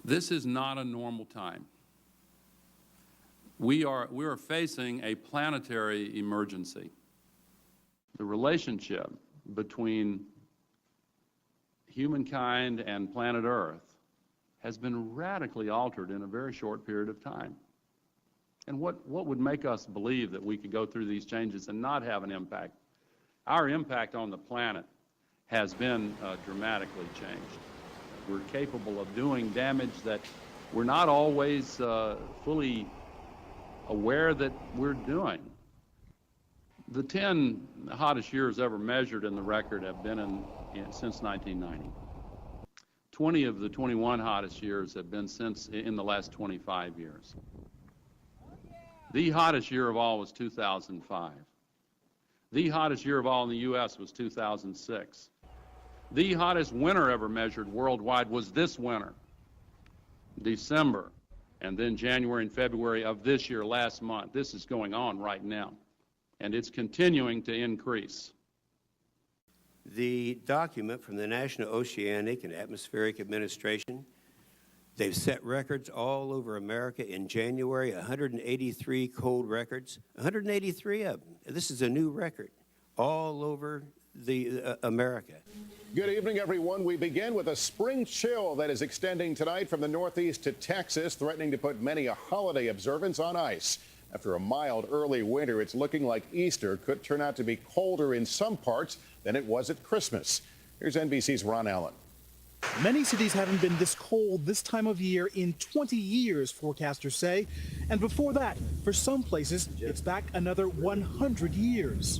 This is not a normal time. We are facing a planetary emergency. The relationship between humankind and planet Earth has been radically altered in a very short period of time. And what would make us believe that we could go through these changes and not have an impact? Our impact on the planet has been dramatically changed. We're capable of doing damage that we're not always fully aware that we're doing. The 10 hottest years ever measured in the record have been since 1990. 20 of the 21 hottest years have been in the last 25 years. The hottest year of all was 2005. The hottest year of all in the U.S. was 2006. The hottest winter ever measured worldwide was this winter, December, and then January and February of this year, last month. This is going on right now, and it's continuing to increase. The document from the National Oceanic and Atmospheric Administration, they've set records all over America in January, 183 cold records, 183 of them. This is a new record all over America. Good evening, everyone. We begin with a spring chill that is extending tonight from the Northeast to Texas, threatening to put many a holiday observance on ice. After a mild early winter, it's looking like Easter could turn out to be colder in some parts than it was at Christmas. Here's NBC's Ron Allen. Many cities haven't been this cold this time of year in 20 years, forecasters say. And before that, for some places, it's back another 100 years.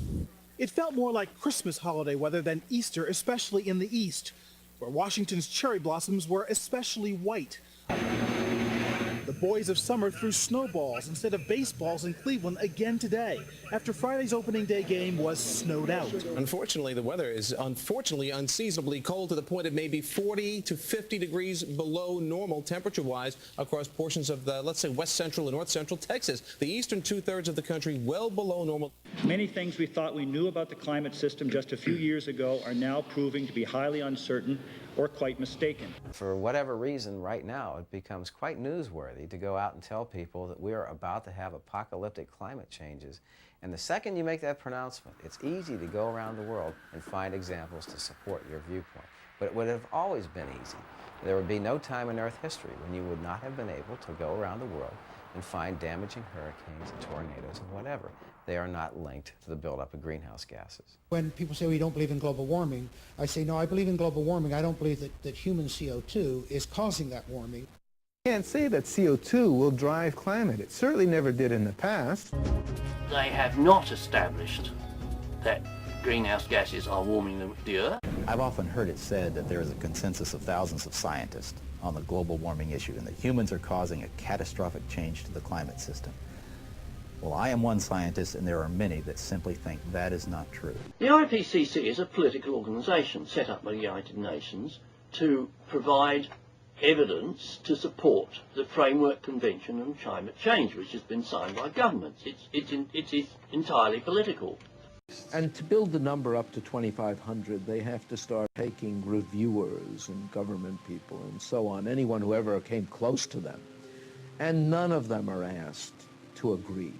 It felt more like Christmas holiday weather than Easter, especially in the East, where Washington's cherry blossoms were especially white. The boys of summer threw snowballs instead of baseballs in Cleveland again today, after Friday's opening day game was snowed out. Unfortunately, the weather is unseasonably cold to the point of maybe 40 to 50 degrees below normal temperature-wise across portions of the, let's say, west central and north central Texas. The eastern two-thirds of the country well below normal. Many things we thought we knew about the climate system just a few years ago are now proving to be highly uncertain or quite mistaken. For whatever reason, right now, it becomes quite newsworthy to go out and tell people that we are about to have apocalyptic climate changes. And the second you make that pronouncement, it's easy to go around the world and find examples to support your viewpoint. But it would have always been easy. There would be no time in Earth history when you would not have been able to go around the world and find damaging hurricanes and tornadoes and whatever. They are not linked to the buildup of greenhouse gases. When people say we don't believe in global warming, I say, no, I believe in global warming. I don't believe that human CO2 is causing that warming. You can't say that CO2 will drive climate. It certainly never did in the past. They have not established that greenhouse gases are warming the Earth. I've often heard it said that there is a consensus of thousands of scientists on the global warming issue and that humans are causing a catastrophic change to the climate system. Well, I am one scientist, and there are many that simply think that is not true. The IPCC is a political organisation set up by the United Nations to provide evidence to support the Framework Convention on Climate Change, which has been signed by governments. It is entirely political. And to build the number up to 2,500, they have to start taking reviewers and government people and so on, anyone who ever came close to them. And none of them are asked to agree.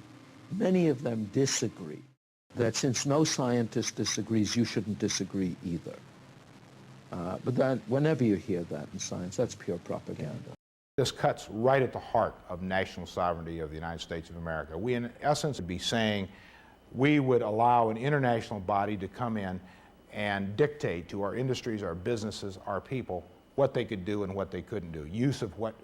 Many of them disagree. That since no scientist disagrees, you shouldn't disagree either. But that, whenever you hear that in science, that's pure propaganda. This cuts right at the heart of national sovereignty of the United States of America. We, in essence, would be saying we would allow an international body to come in and dictate to our industries, our businesses, our people, what they could do and what they couldn't do. Use of what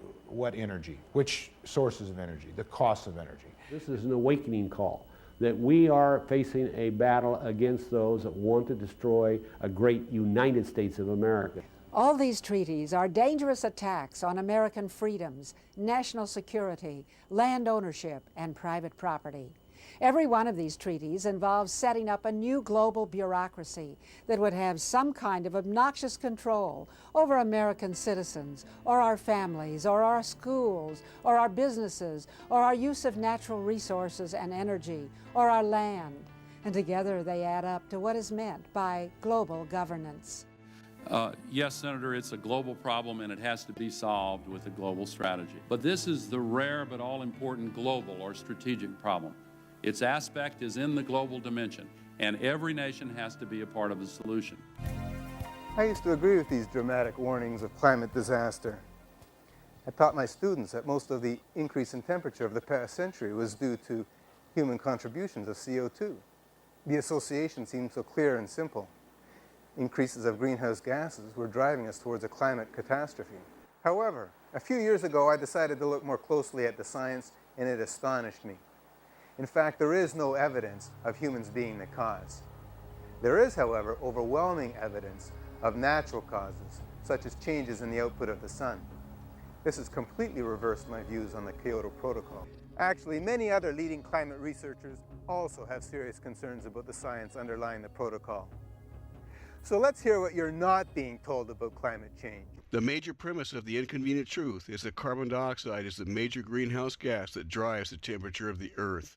energy, which sources of energy, the cost of energy. This is an awakening call that we are facing a battle against those that want to destroy a great United States of America. All these treaties are dangerous attacks on American freedoms, national security, land ownership, and private property. Every one of these treaties involves setting up a new global bureaucracy that would have some kind of obnoxious control over American citizens, or our families, or our schools, or our businesses, or our use of natural resources and energy, or our land. And together they add up to what is meant by global governance. Yes, Senator, it's a global problem and it has to be solved with a global strategy. But this is the rare but all-important global or strategic problem. Its aspect is in the global dimension, and every nation has to be a part of the solution. I used to agree with these dramatic warnings of climate disaster. I taught my students that most of the increase in temperature of the past century was due to human contributions of CO2. The association seemed so clear and simple. Increases of greenhouse gases were driving us towards a climate catastrophe. However, a few years ago I decided to look more closely at the science, and it astonished me. In fact, there is no evidence of humans being the cause. There is, however, overwhelming evidence of natural causes, such as changes in the output of the sun. This has completely reversed my views on the Kyoto Protocol. Actually, many other leading climate researchers also have serious concerns about the science underlying the protocol. So let's hear what you're not being told about climate change. The major premise of the inconvenient truth is that carbon dioxide is the major greenhouse gas that drives the temperature of the Earth.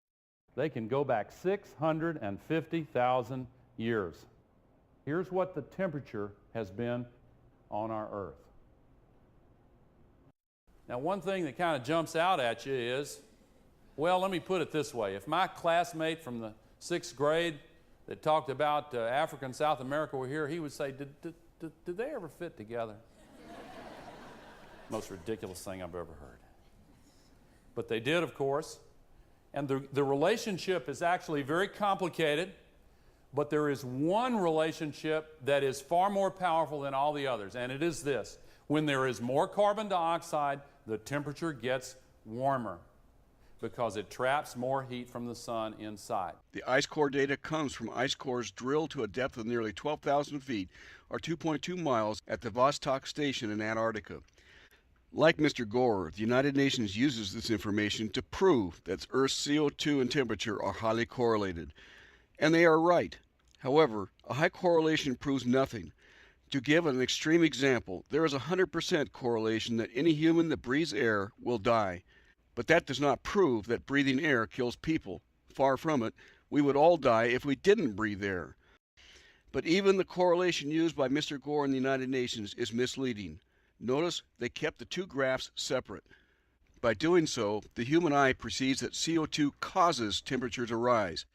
They can go back 650,000 years. Here's what the temperature has been on our Earth. Now, one thing that kind of jumps out at you is, well, let me put it this way. If my classmate from the 6th grade that talked about Africa and South America were here, he would say, did they ever fit together? Most ridiculous thing I've ever heard. But they did, of course. And the relationship is actually very complicated, but there is one relationship that is far more powerful than all the others, and it is this. When there is more carbon dioxide, the temperature gets warmer because it traps more heat from the sun inside. The ice core data comes from ice cores drilled to a depth of nearly 12,000 feet, or 2.2 miles, at the Vostok Station in Antarctica. Like Mr. Gore, the United Nations uses this information to prove that Earth's CO2 and temperature are highly correlated. And they are right. However, a high correlation proves nothing. To give an extreme example, there is a 100% correlation that any human that breathes air will die. But that does not prove that breathing air kills people. Far from it. We would all die if we didn't breathe air. But even the correlation used by Mr. Gore in the United Nations is misleading. Notice they kept the two graphs separate. By doing so, the human eye perceives that CO2 causes temperature to rise.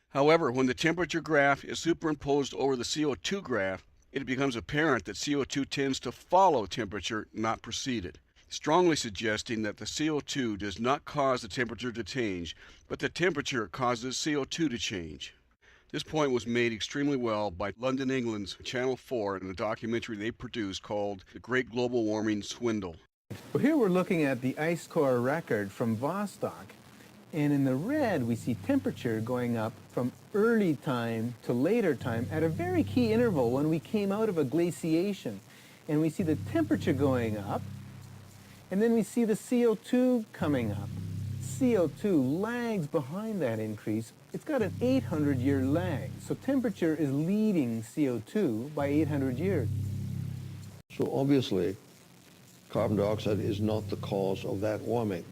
However, when the temperature graph is superimposed over the CO2 graph, it becomes apparent that CO2 tends to follow temperature, not precede it, strongly suggesting that the CO2 does not cause the temperature to change, but the temperature causes CO2 to change. This point was made extremely well by London, England's Channel 4 in a documentary they produced called The Great Global Warming Swindle. Well, here we're looking at the ice core record from Vostok, and in the red we see temperature going up from early time to later time at a very key interval when we came out of a glaciation. And we see the temperature going up, and then we see the CO2 coming up. CO2 lags behind that increase. It's got an 800-year lag, so temperature is leading CO2 by 800 years. So obviously, carbon dioxide is not the cause of that warming.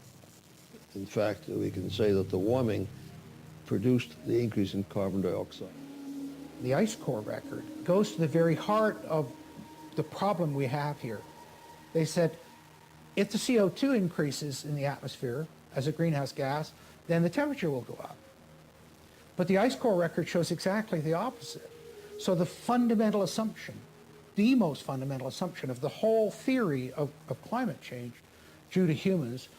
In fact, we can say that the warming produced the increase in carbon dioxide. The ice core record goes to the very heart of the problem we have here. They said, if the CO2 increases in the atmosphere as a greenhouse gas, then the temperature will go up. But the ice core record shows exactly the opposite. So the fundamental assumption, the most fundamental assumption of the whole theory of climate change due to humans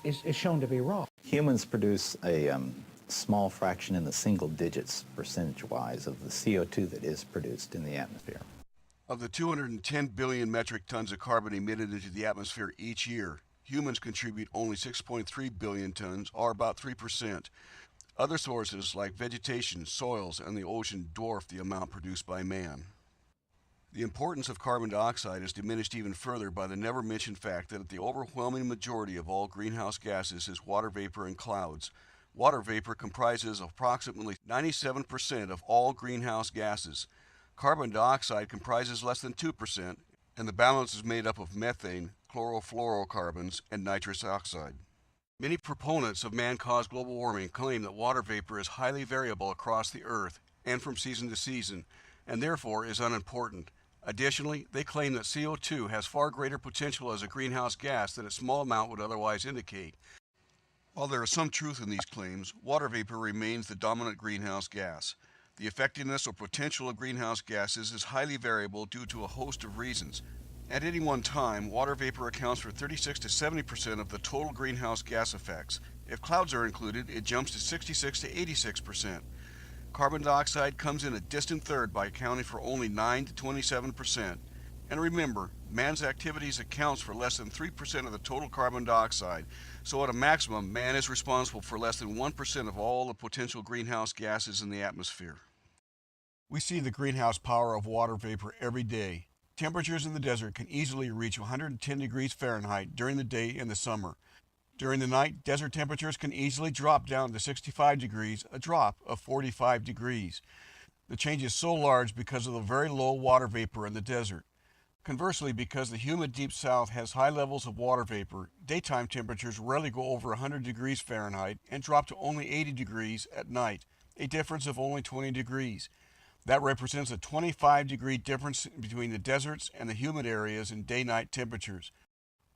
is shown to be wrong. Humans produce a small fraction in the single digits percentage-wise of the CO2 that is produced in the atmosphere. Of the 210 billion metric tons of carbon emitted into the atmosphere each year, humans contribute only 6.3 billion tons, or about 3%. Other sources like vegetation, soils, and the ocean dwarf the amount produced by man. The importance of carbon dioxide is diminished even further by the never-mentioned fact that the overwhelming majority of all greenhouse gases is water vapor and clouds. Water vapor comprises approximately 97% of all greenhouse gases. Carbon dioxide comprises less than 2%, and the balance is made up of methane, chlorofluorocarbons, and nitrous oxide. Many proponents of man-caused global warming claim that water vapor is highly variable across the Earth and from season to season, and therefore is unimportant. Additionally, they claim that CO2 has far greater potential as a greenhouse gas than its small amount would otherwise indicate. While there is some truth in these claims, water vapor remains the dominant greenhouse gas. The effectiveness or potential of greenhouse gases is highly variable due to a host of reasons. At any one time, water vapor accounts for 36 to 70% of the total greenhouse gas effects. If clouds are included, it jumps to 66 to 86%. Carbon dioxide comes in a distant third by accounting for only 9 to 27%. And remember, man's activities accounts for less than 3% of the total carbon dioxide, so at a maximum, man is responsible for less than 1% of all the potential greenhouse gases in the atmosphere. We see the greenhouse power of water vapor every day. Temperatures in the desert can easily reach 110 degrees Fahrenheit during the day in the summer. During the night, desert temperatures can easily drop down to 65 degrees, a drop of 45 degrees. The change is so large because of the very low water vapor in the desert. Conversely, because the humid deep south has high levels of water vapor, daytime temperatures rarely go over 100 degrees Fahrenheit and drop to only 80 degrees at night, a difference of only 20 degrees. That represents a 25-degree difference between the deserts and the humid areas in day-night temperatures,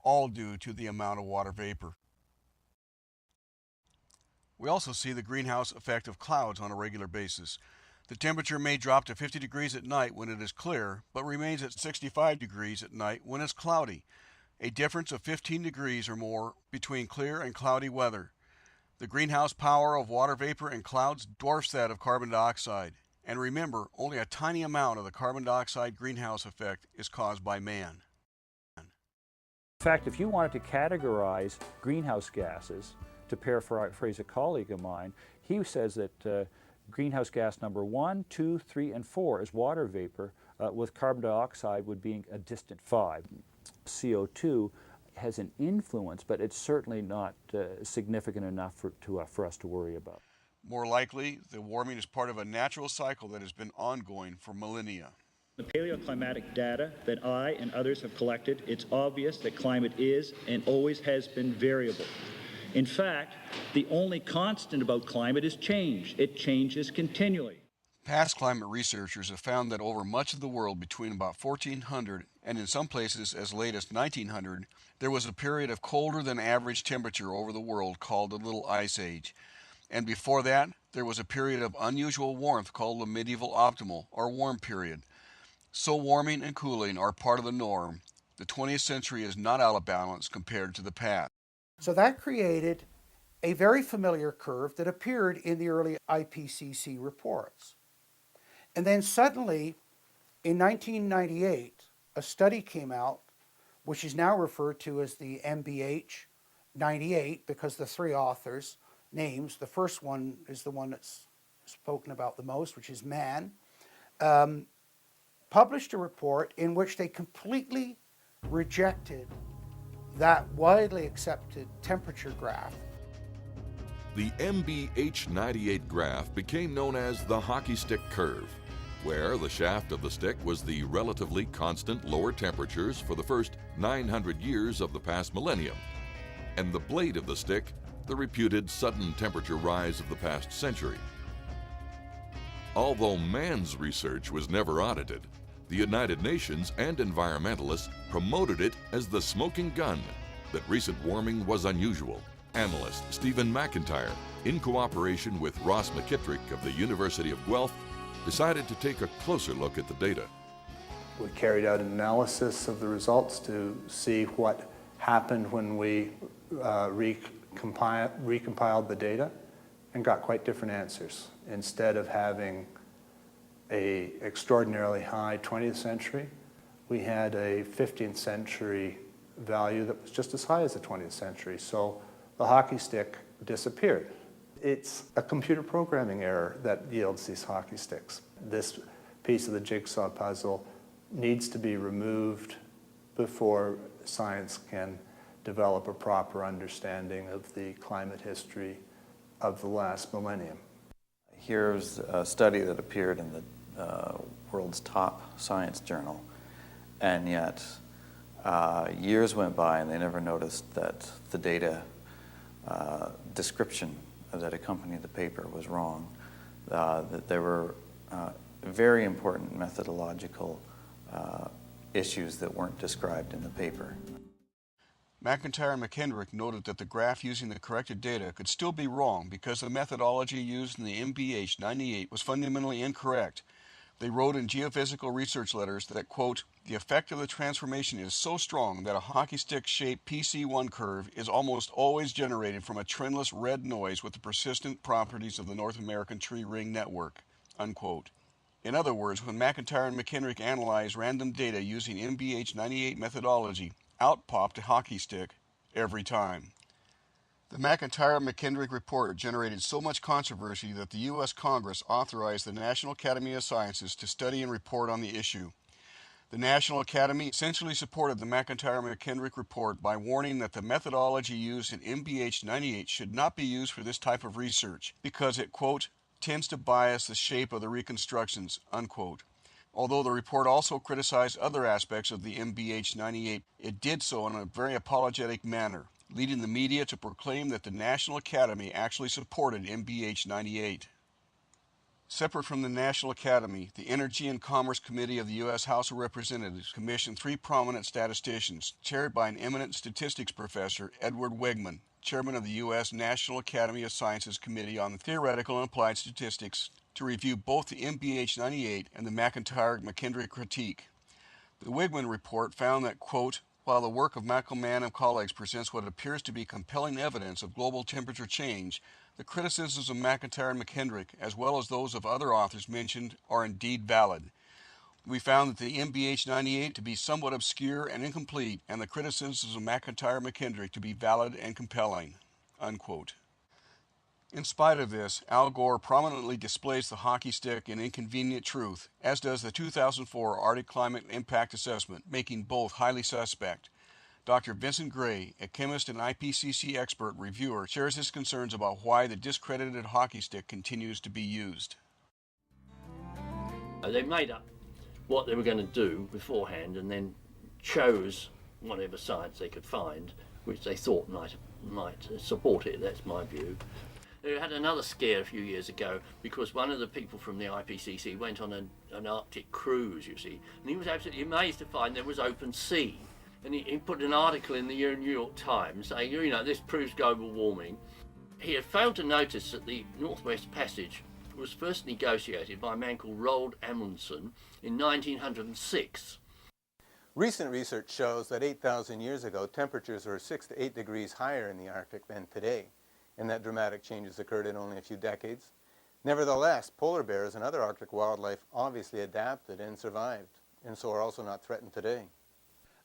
all due to the amount of water vapor. We also see the greenhouse effect of clouds on a regular basis. The temperature may drop to 50 degrees at night when it is clear, but remains at 65 degrees at night when it's cloudy, a difference of 15 degrees or more between clear and cloudy weather. The greenhouse power of water vapor and clouds dwarfs that of carbon dioxide. And remember, only a tiny amount of the carbon dioxide greenhouse effect is caused by man. In fact, if you wanted to categorize greenhouse gases, to paraphrase a colleague of mine, he says that greenhouse gas number 1, 2, 3, and 4 is water vapor, with carbon dioxide would be a distant 5. CO2 has an influence, but it's certainly not significant enough for us to worry about. More likely, the warming is part of a natural cycle that has been ongoing for millennia. The paleoclimatic data that I and others have collected, it's obvious that climate is and always has been variable. In fact, the only constant about climate is change. It changes continually. Past climate researchers have found that over much of the world between about 1400 and in some places as late as 1900, there was a period of colder than average temperature over the world called the Little Ice Age. And before that, there was a period of unusual warmth called the medieval optimal, or warm period. So warming and cooling are part of the norm. The 20th century is not out of balance compared to the past. So that created a very familiar curve that appeared in the early IPCC reports. And then suddenly, in 1998, a study came out, which is now referred to as the MBH 98, because the three authors' names, the first one is the one that's spoken about the most, which is Mann, published a report in which they completely rejected that widely accepted temperature graph. The MBH98 graph became known as the hockey stick curve, where the shaft of the stick was the relatively constant lower temperatures for the first 900 years of the past millennium, and the blade of the stick the reputed sudden temperature rise of the past century. Although man's research was never audited, the United Nations and environmentalists promoted it as the smoking gun that recent warming was unusual. Analyst Stephen McIntyre, in cooperation with Ross McKittrick of the University of Guelph, decided to take a closer look at the data. We carried out an analysis of the results to see what happened when we recompiled the data, and got quite different answers. Instead of having an extraordinarily high 20th century, we had a 15th century value that was just as high as the 20th century. So the hockey stick disappeared. It's a computer programming error that yields these hockey sticks. This piece of the jigsaw puzzle needs to be removed before science can develop a proper understanding of the climate history of the last millennium. Here's a study that appeared in the world's top science journal, and yet years went by and they never noticed that the data description that accompanied the paper was wrong, that there were very important methodological issues that weren't described in the paper. McIntyre and McKendrick noted that the graph using the corrected data could still be wrong because the methodology used in the MBH 98 was fundamentally incorrect. They wrote in geophysical research letters that, quote, the effect of the transformation is so strong that a hockey stick-shaped PC1 curve is almost always generated from a trendless red noise with the persistent properties of the North American tree ring network, unquote. In other words, when McIntyre and McKendrick analyzed random data using MBH 98 methodology, out popped a hockey stick every time. The McIntyre-McKendrick report generated so much controversy that the U.S. Congress authorized the National Academy of Sciences to study and report on the issue. The National Academy essentially supported the McIntyre-McKendrick report by warning that the methodology used in MBH 98 should not be used for this type of research because it, quote, tends to bias the shape of the reconstructions, unquote. Although the report also criticized other aspects of the MBH 98, it did so in a very apologetic manner, leading the media to proclaim that the National Academy actually supported MBH 98. Separate from the National Academy, the Energy and Commerce Committee of the U.S. House of Representatives commissioned 3 prominent statisticians, chaired by an eminent statistics professor, Edward Wegman, chairman of the U.S. National Academy of Sciences Committee on Theoretical and Applied Statistics, to review both the MBH 98 and the McIntyre-McKendrick critique. The Wegman report found that, quote, while the work of Mackelman and colleagues presents what appears to be compelling evidence of global temperature change, the criticisms of McIntyre and McKendrick, as well as those of other authors mentioned, are indeed valid. We found that the MBH 98 to be somewhat obscure and incomplete, and the criticisms of McIntyre and McKendrick to be valid and compelling, unquote. In spite of this, Al Gore prominently displays the hockey stick in Inconvenient Truth, as does the 2004 Arctic Climate Impact Assessment, making both highly suspect. Dr. Vincent Gray, a chemist and IPCC expert reviewer, shares his concerns about why the discredited hockey stick continues to be used. They made up what they were going to do beforehand and then chose whatever science they could find, which they thought might support it. That's my view. They had another scare a few years ago because one of the people from the IPCC went on an Arctic cruise, you see, and he was absolutely amazed to find there was open sea. And he put an article in the New York Times saying, you know, this proves global warming. He had failed to notice that the Northwest Passage was first negotiated by a man called Roald Amundsen in 1906. Recent research shows that 8,000 years ago, temperatures were 6 to 8 degrees higher in the Arctic than today, and that dramatic changes occurred in only a few decades. Nevertheless, polar bears and other Arctic wildlife obviously adapted and survived, and so are also not threatened today.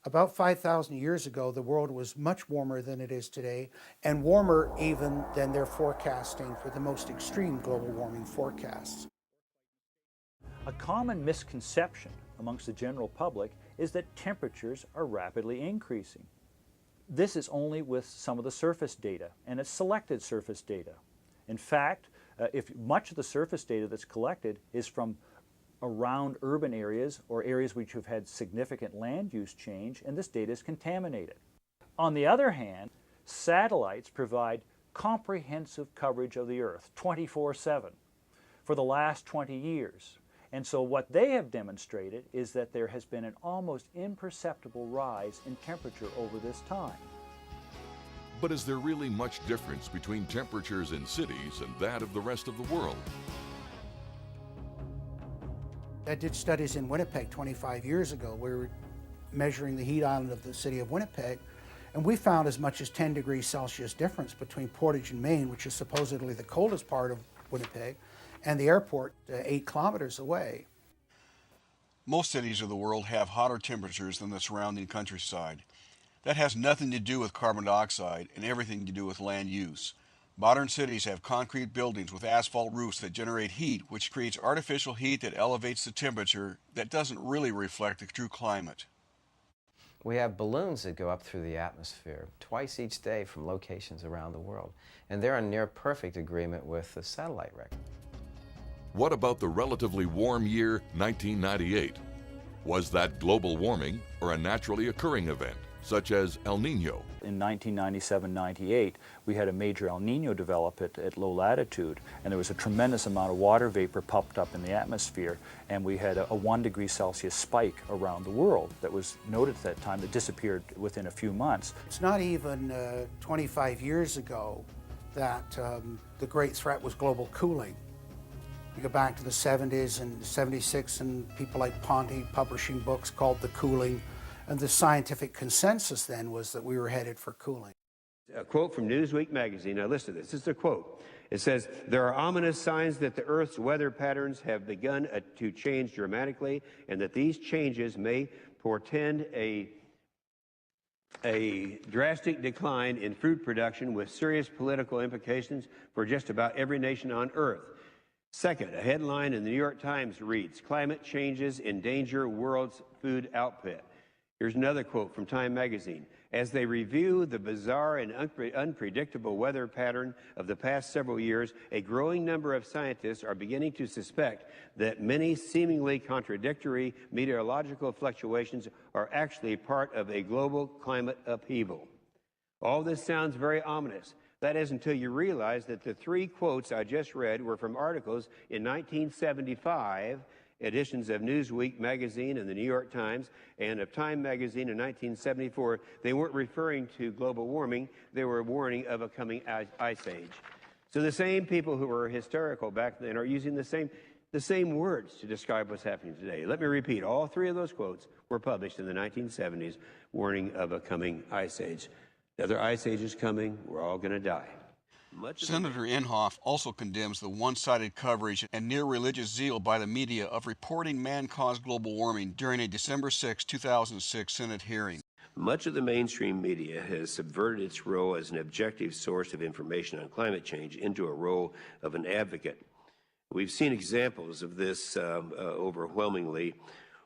About 5,000 years ago, the world was much warmer than it is today, and warmer even than they're forecasting for the most extreme global warming forecasts. A common misconception amongst the general public is that temperatures are rapidly increasing. This is only with some of the surface data, and it's selected surface data. In fact, if much of the surface data that's collected is from around urban areas or areas which have had significant land use change, and this data is contaminated. On the other hand, satellites provide comprehensive coverage of the Earth 24/7 for the last 20 years. And so what they have demonstrated is that there has been an almost imperceptible rise in temperature over this time. But is there really much difference between temperatures in cities and that of the rest of the world? I did studies in Winnipeg 25 years ago. We were measuring the heat island of the city of Winnipeg, and we found as much as 10 degrees Celsius difference between Portage in Maine, which is supposedly the coldest part of Winnipeg, and the airport 8 kilometers away. Most cities of the world have hotter temperatures than the surrounding countryside. That has nothing to do with carbon dioxide and everything to do with land use. Modern cities have concrete buildings with asphalt roofs that generate heat, which creates artificial heat that elevates the temperature that doesn't really reflect the true climate. We have balloons that go up through the atmosphere twice each day from locations around the world, and they're in near perfect agreement with the satellite record. What about the relatively warm year 1998? Was that global warming or a naturally occurring event, such as El Nino? in 1997-98, we had a major El Nino develop at low latitude, and there was a tremendous amount of water vapor pumped up in the atmosphere, and we had a 1 degree Celsius spike around the world that was noted at that time that disappeared within a few months. It's not even 25 years ago that the great threat was global cooling. You go back to the 70s and 76, and people like Ponte publishing books called The Cooling, and the scientific consensus then was that we were headed for cooling. A quote from Newsweek magazine. Now listen to this. This is a quote. It says, "There are ominous signs that the Earth's weather patterns have begun to change dramatically, and that these changes may portend a drastic decline in food production with serious political implications for just about every nation on Earth." Second, a headline in the New York Times reads, "Climate changes endanger world's food output." Here's another quote from Time magazine. "As they review the bizarre and unpredictable weather pattern of the past several years, a growing number of scientists are beginning to suspect that many seemingly contradictory meteorological fluctuations are actually part of a global climate upheaval." All this sounds very ominous. That is until you realize that the 3 quotes I just read were from articles in 1975, editions of Newsweek magazine and the New York Times, and of Time magazine in 1974. They weren't referring to global warming. They were warning of a coming ice age. So the same people who were hysterical back then are using the same words to describe what's happening today. Let me repeat, all 3 of those quotes were published in the 1970s, warning of a coming ice age. Another ice age is coming. We're all going to die. Senator Inhofe also condemns the one-sided coverage and near-religious zeal by the media of reporting man-caused global warming during a December 6, 2006 Senate hearing. Much of the mainstream media has subverted its role as an objective source of information on climate change into a role of an advocate. We've seen examples of this overwhelmingly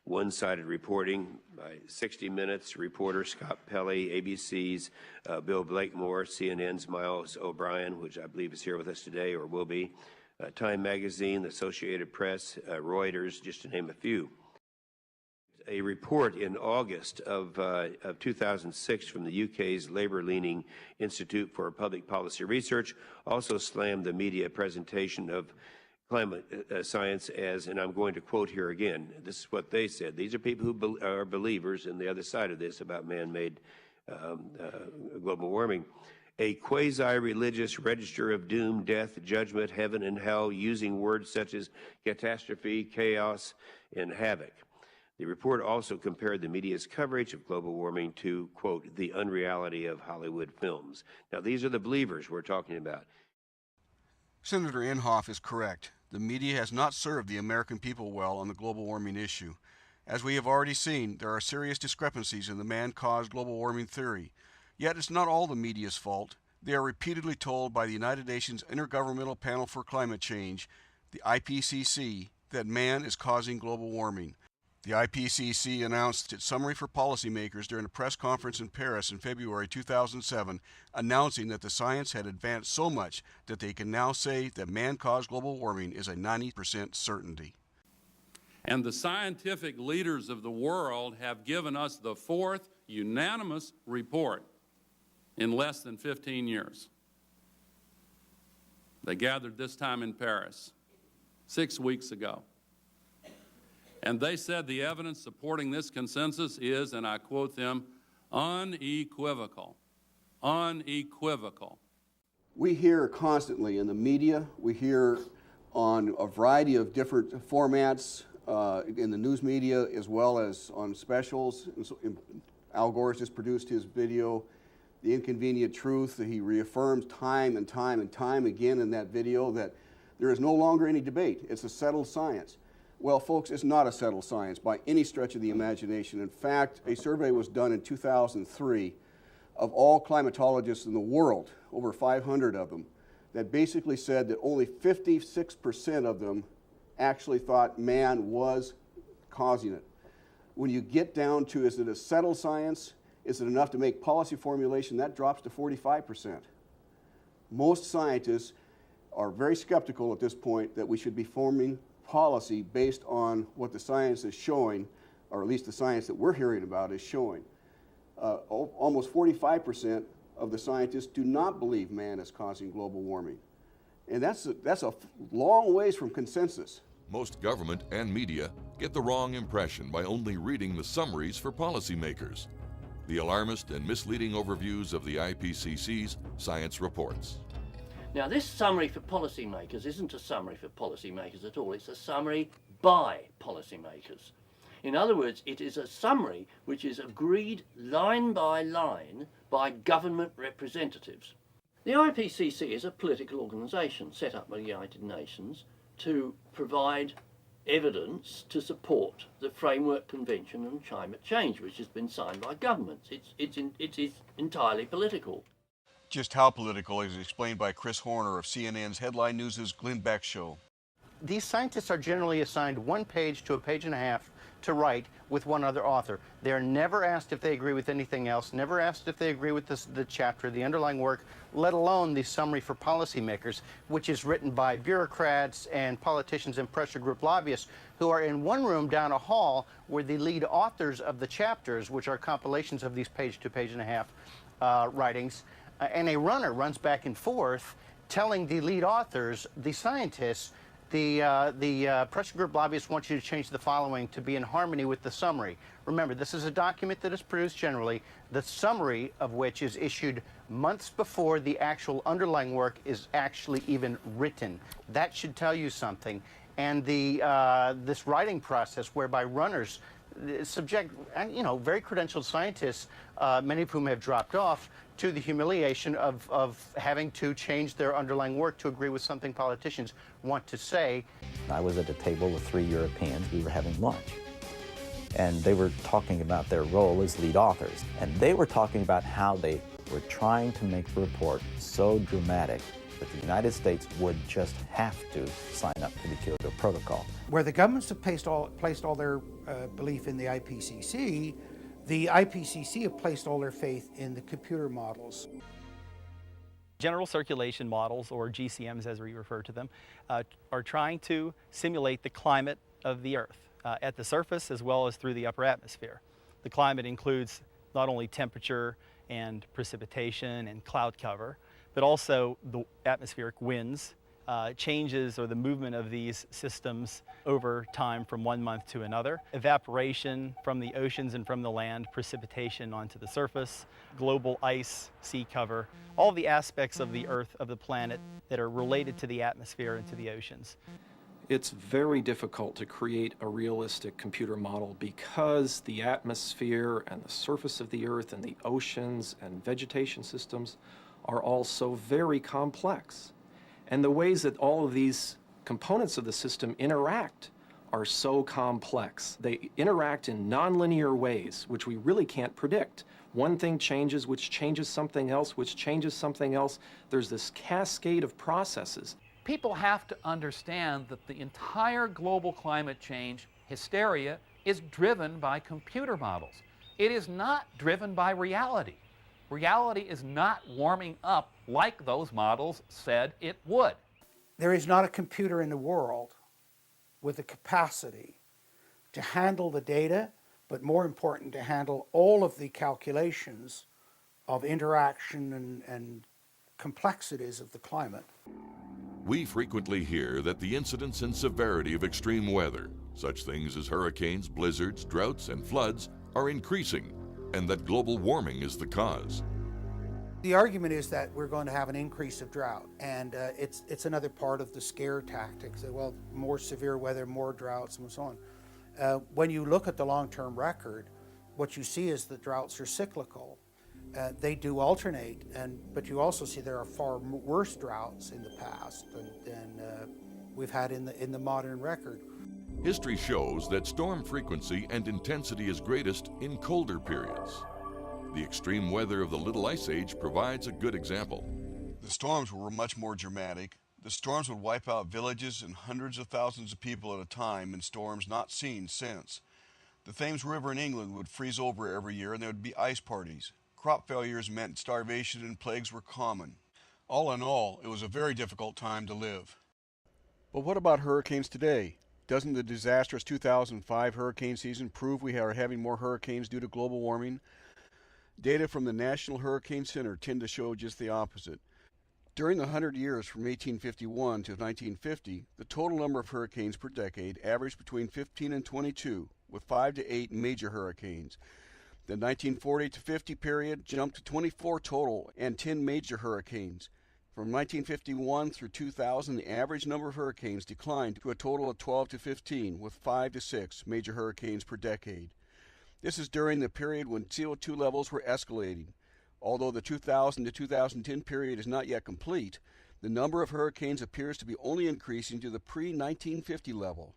one-sided reporting by 60 Minutes reporter Scott Pelley, ABC's Bill Blakemore, CNN's Miles O'Brien, which I believe is here with us today or will be, Time Magazine, the Associated Press, Reuters, just to name a few. A report in August of 2006 from the UK's Labour-leaning Institute for Public Policy Research also slammed the media presentation of climate science as, and I'm going to quote here again, this is what they said. These are people who are believers in the other side of this about man-made global warming. "A quasi-religious register of doom, death, judgment, heaven, and hell, using words such as catastrophe, chaos, and havoc." The report also compared the media's coverage of global warming to, quote, "the unreality of Hollywood films." Now, these are the believers we're talking about. Senator Inhofe is correct. The media has not served the American people well on the global warming issue. As we have already seen, there are serious discrepancies in the man-caused global warming theory. Yet it's not all the media's fault. They are repeatedly told by the United Nations Intergovernmental Panel for Climate Change, the IPCC, that man is causing global warming. The IPCC announced its summary for policymakers during a press conference in Paris in February 2007, announcing that the science had advanced so much that they can now say that man-caused global warming is a 90% certainty. And the scientific leaders of the world have given us the 4th unanimous report in less than 15 years. They gathered this time in Paris 6 weeks ago. And they said the evidence supporting this consensus is, and I quote them, unequivocal. Unequivocal. We hear constantly in the media, we hear on a variety of different formats in the news media as well as on specials. Al Gore just produced his video, The Inconvenient Truth. He reaffirms time and time and time again in that video that there is no longer any debate. It's a settled science. Well, folks, it's not a settled science by any stretch of the imagination. In fact, a survey was done in 2003 of all climatologists in the world, over 500 of them, that basically said that only 56% of them actually thought man was causing it. When you get down to, is it a settled science? Is it enough to make policy formulation? That drops to 45%. Most scientists are very skeptical at this point that we should be forming policy based on what the science is showing, or at least the science that we're hearing about is showing. almost 45% of the scientists do not believe man is causing global warming. And that's a long ways from consensus. Most government and media get the wrong impression by only reading the summaries for policymakers. The alarmist and misleading overviews of the IPCC's science reports. Now, this summary for policymakers isn't a summary for policymakers at all. It's a summary by policymakers. In other words, it is a summary which is agreed line by line by government representatives. The IPCC is a political organisation set up by the United Nations to provide evidence to support the Framework Convention on Climate Change, which has been signed by governments. It is entirely political. Just how political is explained by Chris Horner of CNN's Headline News' Glenn Beck Show. These scientists are generally assigned 1 page to a page and a half to write with one other author. They're never asked if they agree with anything else, never asked if they agree with the chapter, the underlying work, let alone the summary for policymakers, which is written by bureaucrats and politicians and pressure group lobbyists who are in one room down a hall where the lead authors of the chapters, which are compilations of these page to page and a half writings, and a runner runs back and forth telling the lead authors, the scientists, the pressure group lobbyists want you to change the following to be in harmony with the summary. Remember, this is a document that is produced generally, the summary of which is issued months before the actual underlying work is actually even written. That should tell you something. And this writing process whereby runners subject, very credentialed scientists, many of whom have dropped off, to the humiliation of having to change their underlying work to agree with something politicians want to say. I was at a table with 3 Europeans. We were having lunch. And they were talking about their role as lead authors. And they were talking about how they were trying to make the report so dramatic that the United States would just have to sign up to the Kyoto Protocol. Where the governments have placed all their belief in the IPCC have placed all their faith in the computer models. General circulation models, or GCMs as we refer to them, are trying to simulate the climate of the Earth at the surface as well as through the upper atmosphere. The climate includes not only temperature and precipitation and cloud cover, but also the atmospheric winds, changes or the movement of these systems over time from one month to another, evaporation from the oceans and from the land, precipitation onto the surface, global ice, sea cover, all the aspects of the Earth, of the planet, that are related to the atmosphere and to the oceans. It's very difficult to create a realistic computer model because the atmosphere and the surface of the Earth and the oceans and vegetation systems are all so very complex. And the ways that all of these components of the system interact are so complex. They interact in nonlinear ways, which we really can't predict. One thing changes, which changes something else, which changes something else. There's this cascade of processes. People have to understand that the entire global climate change hysteria is driven by computer models. It is not driven by reality. Reality is not warming up like those models said it would. There is not a computer in the world with the capacity to handle the data, but more important, to handle all of the calculations of interaction and complexities of the climate. We frequently hear that the incidence and severity of extreme weather, such things as hurricanes, blizzards, droughts, and floods, are increasing, and that global warming is the cause. The argument is that we're going to have an increase of drought, and it's another part of the scare tactics. Well, more severe weather, more droughts, and so on. When you look at the long-term record, what you see is that droughts are cyclical. They do alternate, but you also see there are far worse droughts in the past than we've had in the modern record. History shows that storm frequency and intensity is greatest in colder periods. The extreme weather of the Little Ice Age provides a good example. The storms were much more dramatic. The storms would wipe out villages and hundreds of thousands of people at a time in storms not seen since. The Thames River in England would freeze over every year, and there would be ice parties. Crop failures meant starvation and plagues were common. All in all, it was a very difficult time to live. But what about hurricanes today? Doesn't the disastrous 2005 hurricane season prove we are having more hurricanes due to global warming? Data from the National Hurricane Center tend to show just the opposite. During the 100 years from 1851 to 1950, the total number of hurricanes per decade averaged between 15 and 22, with 5 to 8 major hurricanes. The 1940 to 50 period jumped to 24 total and 10 major hurricanes. From 1951 through 2000, the average number of hurricanes declined to a total of 12 to 15, with 5 to 6 major hurricanes per decade. This is during the period when CO2 levels were escalating. Although the 2000 to 2010 period is not yet complete, the number of hurricanes appears to be only increasing to the pre-1950 level.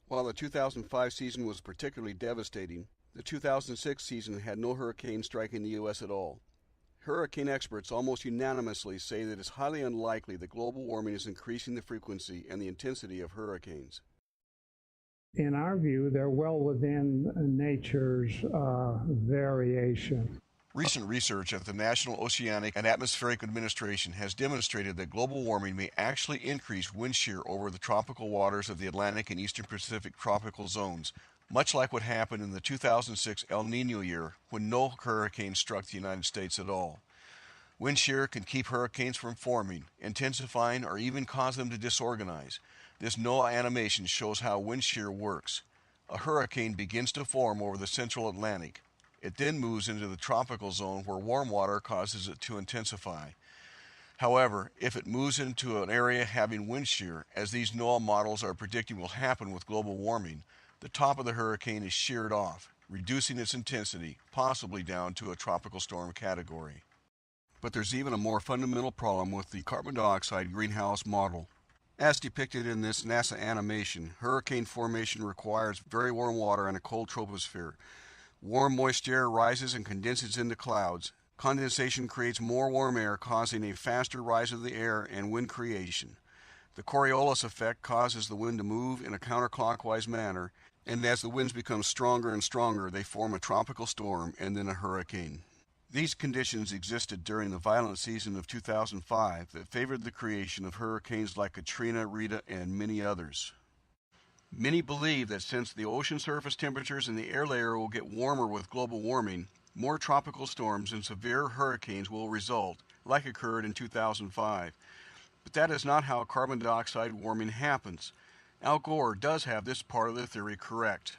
While the 2005 season was particularly devastating, the 2006 season had no hurricanes striking the U.S. at all. Hurricane experts almost unanimously say that it's highly unlikely that global warming is increasing the frequency and the intensity of hurricanes. In our view, they're well within nature's variation. Recent research at the National Oceanic and Atmospheric Administration has demonstrated that global warming may actually increase wind shear over the tropical waters of the Atlantic and Eastern Pacific tropical zones, much like what happened in the 2006 El Niño year when no hurricane struck the United States at all. Wind shear can keep hurricanes from forming, intensifying, or even cause them to disorganize. This NOAA animation shows how wind shear works. A hurricane begins to form over the central Atlantic. It then moves into the tropical zone where warm water causes it to intensify. However, if it moves into an area having wind shear, as these NOAA models are predicting will happen with global warming, the top of the hurricane is sheared off, reducing its intensity, possibly down to a tropical storm category. But there's even a more fundamental problem with the carbon dioxide greenhouse model. As depicted in this NASA animation, hurricane formation requires very warm water and a cold troposphere. Warm moist air rises and condenses into clouds. Condensation creates more warm air, causing a faster rise of the air and wind creation. The Coriolis effect causes the wind to move in a counterclockwise manner, and as the winds become stronger and stronger, they form a tropical storm and then a hurricane. These conditions existed during the violent season of 2005 that favored the creation of hurricanes like Katrina, Rita, and many others. Many believe that since the ocean surface temperatures in the air layer will get warmer with global warming, more tropical storms and severe hurricanes will result, like occurred in 2005. But that is not how carbon dioxide warming happens. Al Gore does have this part of the theory correct.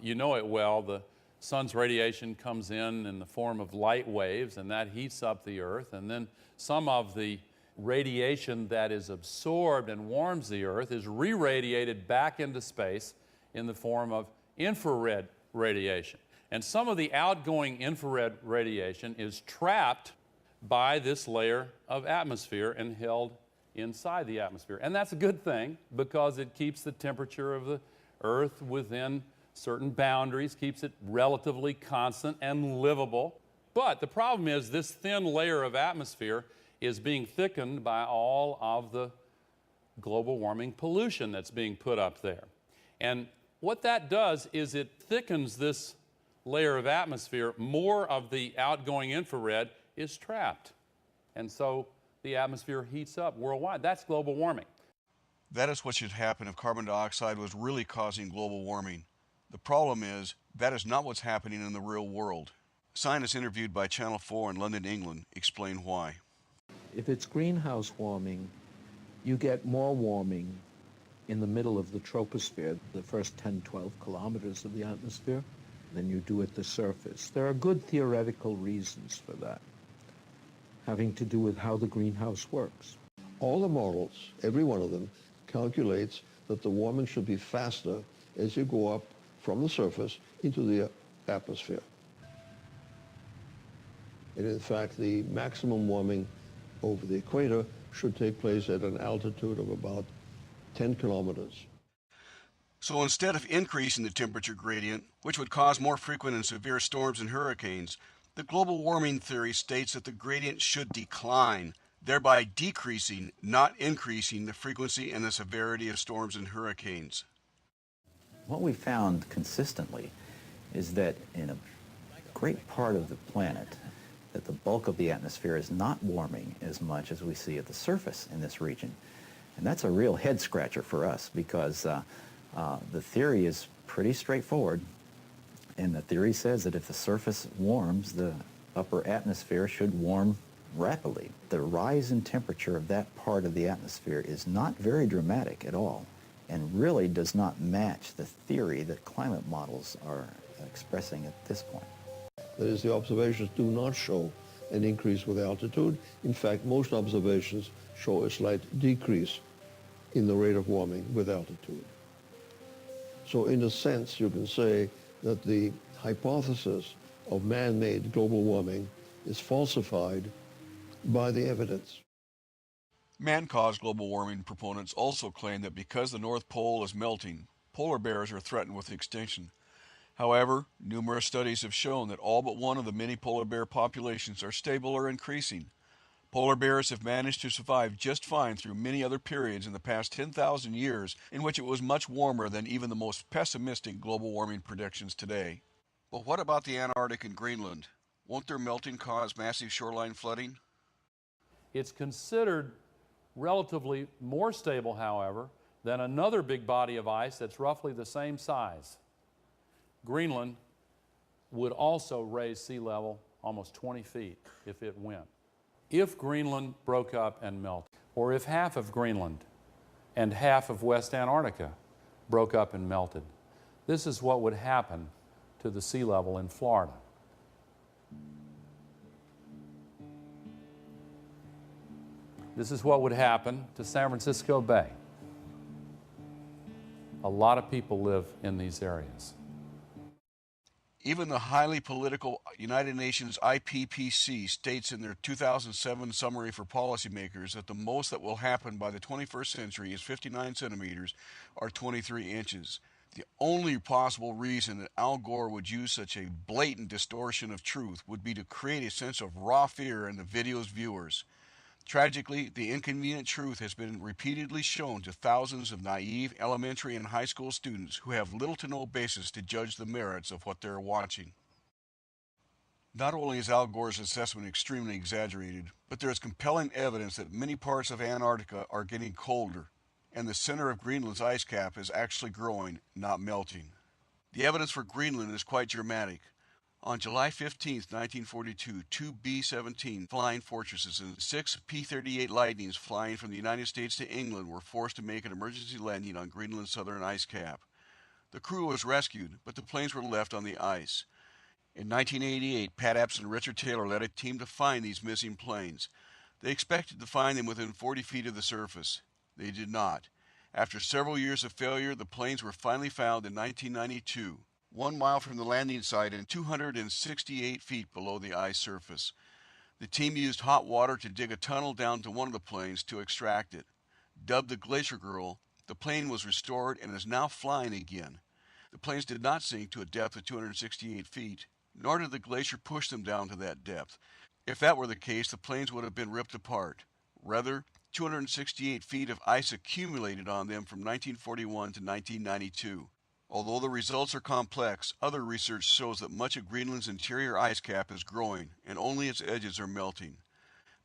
You know it well. The sun's radiation comes in the form of light waves, and that heats up the Earth. And then some of the radiation that is absorbed and warms the Earth is re-radiated back into space in the form of infrared radiation. And some of the outgoing infrared radiation is trapped by this layer of atmosphere and held inside the atmosphere. And that's a good thing because it keeps the temperature of the Earth within certain boundaries, keeps it relatively constant and livable. But the problem is this thin layer of atmosphere is being thickened by all of the global warming pollution that's being put up there. And what that does is it thickens this layer of atmosphere. More of the outgoing infrared is trapped. And so the atmosphere heats up worldwide. That's global warming. That is what should happen if carbon dioxide was really causing global warming. The problem is, that is not what's happening in the real world. Scientists interviewed by Channel 4 in London, England, explain why. If it's greenhouse warming, you get more warming in the middle of the troposphere, the first 10, 12 kilometers of the atmosphere, than you do at the surface. There are good theoretical reasons for that, having to do with how the greenhouse works. All the models, every one of them, calculates that the warming should be faster as you go up from the surface into the atmosphere. And in fact, the maximum warming over the equator should take place at an altitude of about 10 kilometers. So instead of increasing the temperature gradient, which would cause more frequent and severe storms and hurricanes, the global warming theory states that the gradient should decline, thereby decreasing, not increasing, the frequency and the severity of storms and hurricanes. What we found consistently is that in a great part of the planet, that the bulk of the atmosphere is not warming as much as we see at the surface in this region. And that's a real head scratcher for us because the theory is pretty straightforward. And the theory says that if the surface warms, the upper atmosphere should warm rapidly. The rise in temperature of that part of the atmosphere is not very dramatic at all, and really does not match the theory that climate models are expressing at this point. That is, the observations do not show an increase with altitude. In fact, most observations show a slight decrease in the rate of warming with altitude. So in a sense, you can say that the hypothesis of man-made global warming is falsified by the evidence. Man-caused global warming proponents also claim that because the North Pole is melting, polar bears are threatened with extinction. However, numerous studies have shown that all but one of the many polar bear populations are stable or increasing. Polar bears have managed to survive just fine through many other periods in the past 10,000 years in which it was much warmer than even the most pessimistic global warming predictions today. But what about the Antarctic and Greenland? Won't their melting cause massive shoreline flooding? It's considered relatively more stable, however, than another big body of ice that's roughly the same size. Greenland would also raise sea level almost 20 feet if it went. If Greenland broke up and melted, or if half of Greenland and half of West Antarctica broke up and melted, this is what would happen to the sea level in Florida. This is what would happen to San Francisco Bay. A lot of people live in these areas. Even the highly political United Nations IPCC states in their 2007 summary for policymakers that the most that will happen by the 21st century is 59 centimeters or 23 inches. The only possible reason that Al Gore would use such a blatant distortion of truth would be to create a sense of raw fear in the video's viewers. Tragically, the inconvenient truth has been repeatedly shown to thousands of naive elementary and high school students who have little to no basis to judge the merits of what they're watching. Not only is Al Gore's assessment extremely exaggerated, but there is compelling evidence that many parts of Antarctica are getting colder, and the center of Greenland's ice cap is actually growing, not melting. The evidence for Greenland is quite dramatic. On July 15, 1942, 2 B-17 Flying Fortresses and 6 P-38 Lightnings flying from the United States to England were forced to make an emergency landing on Greenland's southern ice cap. The crew was rescued, but the planes were left on the ice. In 1988, Pat Epps and Richard Taylor led a team to find these missing planes. They expected to find them within 40 feet of the surface. They did not. After several years of failure, the planes were finally found in 1992. 1 mile from the landing site and 268 feet below the ice surface. The team used hot water to dig a tunnel down to one of the planes to extract it. Dubbed the Glacier Girl, the plane was restored and is now flying again. The planes did not sink to a depth of 268 feet, nor did the glacier push them down to that depth. If that were the case, the planes would have been ripped apart. Rather, 268 feet of ice accumulated on them from 1941 to 1992. Although the results are complex, other research shows that much of Greenland's interior ice cap is growing and only its edges are melting.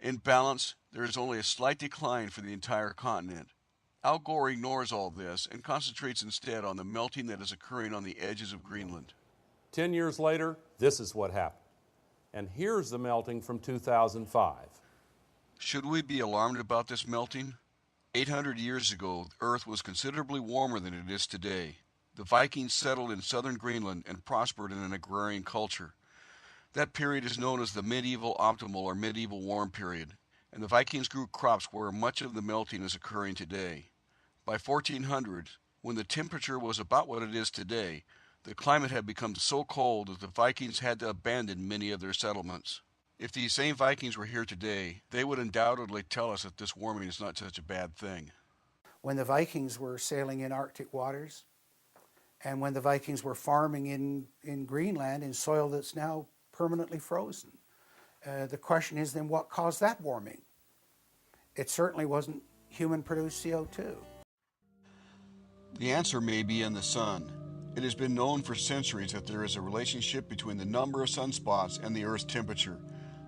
In balance, there is only a slight decline for the entire continent. Al Gore ignores all this and concentrates instead on the melting that is occurring on the edges of Greenland. 10 years later, this is what happened. And here's the melting from 2005. Should we be alarmed about this melting? 800 years ago, the Earth was considerably warmer than it is today. The Vikings settled in southern Greenland and prospered in an agrarian culture. That period is known as the medieval optimal or medieval warm period, and the Vikings grew crops where much of the melting is occurring today. By 1400, when the temperature was about what it is today, the climate had become so cold that the Vikings had to abandon many of their settlements. If these same Vikings were here today, they would undoubtedly tell us that this warming is not such a bad thing. When the Vikings were sailing in Arctic waters, and when the Vikings were farming in Greenland in soil that's now permanently frozen, the question is then what caused that warming? It certainly wasn't human-produced CO2. The answer may be in the sun. It has been known for centuries that there is a relationship between the number of sunspots and the Earth's temperature.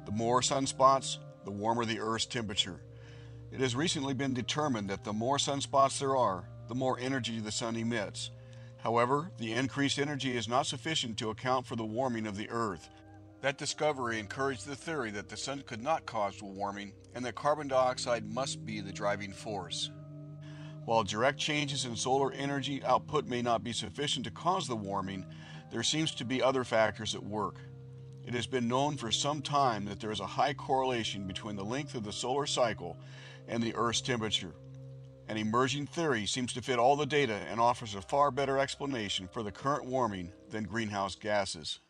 The more sunspots, the warmer the Earth's temperature. It has recently been determined that the more sunspots there are, the more energy the sun emits. However, the increased energy is not sufficient to account for the warming of the Earth. That discovery encouraged the theory that the sun could not cause warming and that carbon dioxide must be the driving force. While direct changes in solar energy output may not be sufficient to cause the warming, there seems to be other factors at work. It has been known for some time that there is a high correlation between the length of the solar cycle and the Earth's temperature. An emerging theory seems to fit all the data and offers a far better explanation for the current warming than greenhouse gases.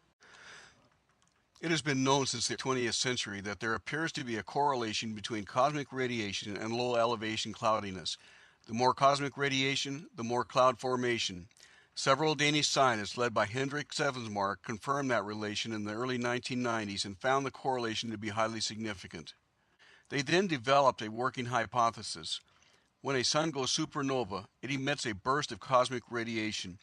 It has been known since the 20th century that there appears to be a correlation between cosmic radiation and low elevation cloudiness. The more cosmic radiation, the more cloud formation. Several Danish scientists led by Hendrik Sevensmark confirmed that relation in the early 1990s and found the correlation to be highly significant. They then developed a working hypothesis. When a sun goes supernova, it emits a burst of cosmic radiation.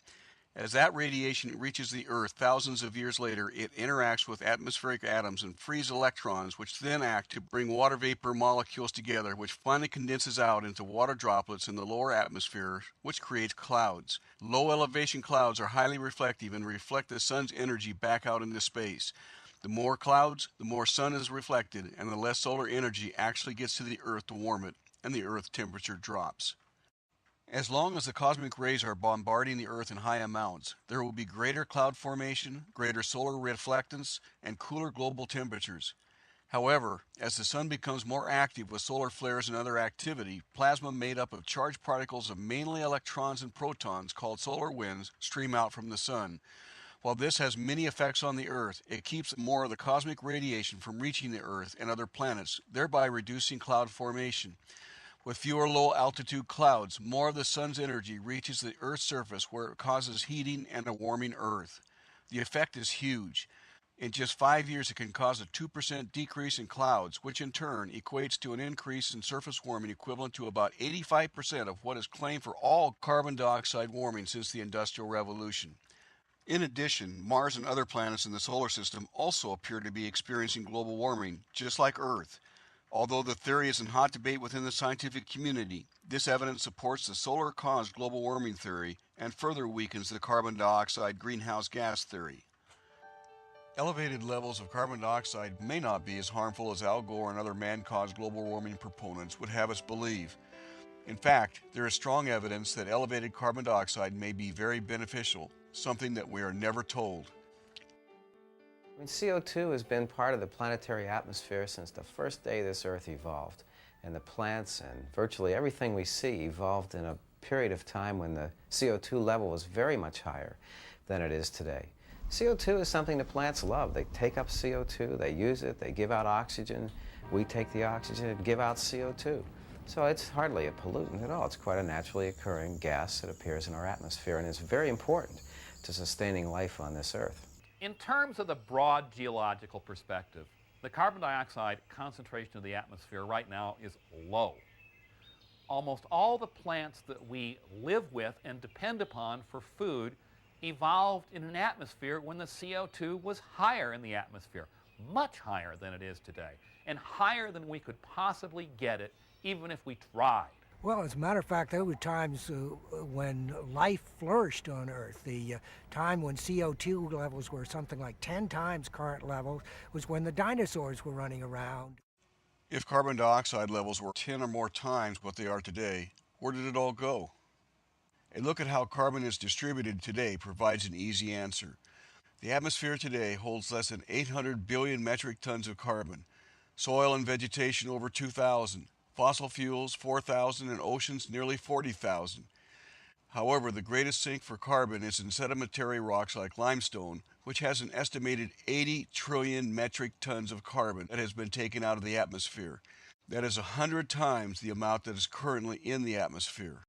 As that radiation reaches the Earth thousands of years later, it interacts with atmospheric atoms and frees electrons, which then act to bring water vapor molecules together, which finally condenses out into water droplets in the lower atmosphere, which creates clouds. Low elevation clouds are highly reflective and reflect the sun's energy back out into space. The more clouds, the more sun is reflected, and the less solar energy actually gets to the Earth to warm it, and the Earth temperature drops. As long as the cosmic rays are bombarding the Earth in high amounts, there will be greater cloud formation, greater solar reflectance, and cooler global temperatures. However, as the sun becomes more active with solar flares and other activity, plasma made up of charged particles of mainly electrons and protons called solar winds stream out from the sun. While this has many effects on the Earth, it keeps more of the cosmic radiation from reaching the Earth and other planets, thereby reducing cloud formation. With fewer low-altitude clouds, more of the sun's energy reaches the Earth's surface where it causes heating and a warming Earth. The effect is huge. In just 5 years, it can cause a 2% decrease in clouds, which in turn equates to an increase in surface warming equivalent to about 85% of what is claimed for all carbon dioxide warming since the Industrial Revolution. In addition, Mars and other planets in the solar system also appear to be experiencing global warming, just like Earth. Although the theory is in hot debate within the scientific community, this evidence supports the solar-caused global warming theory and further weakens the carbon dioxide greenhouse gas theory. Elevated levels of carbon dioxide may not be as harmful as Al Gore and other man-caused global warming proponents would have us believe. In fact, there is strong evidence that elevated carbon dioxide may be very beneficial, something that we are never told. CO2 has been part of the planetary atmosphere since the first day this Earth evolved. And the plants and virtually everything we see evolved in a period of time when the CO2 level was very much higher than it is today. CO2 is something the plants love. They take up CO2, they use it, they give out oxygen. We take the oxygen and give out CO2. So it's hardly a pollutant at all. It's quite a naturally occurring gas that appears in our atmosphere and is very important to sustaining life on this Earth. In terms of the broad geological perspective, the carbon dioxide concentration of the atmosphere right now is low. Almost all the plants that we live with and depend upon for food evolved in an atmosphere when the CO2 was higher in the atmosphere, much higher than it is today, and higher than we could possibly get it even if we tried. Well, as a matter of fact, there were times when life flourished on Earth. The time when CO2 levels were something like 10 times current levels was when the dinosaurs were running around. If carbon dioxide levels were 10 or more times what they are today, where did it all go? A look at how carbon is distributed today provides an easy answer. The atmosphere today holds less than 800 billion metric tons of carbon, soil and vegetation over 2,000, fossil fuels 4,000, and oceans nearly 40,000. However, the greatest sink for carbon is in sedimentary rocks like limestone, which has an estimated 80 trillion metric tons of carbon that has been taken out of the atmosphere. That is 100 times the amount that is currently in the atmosphere.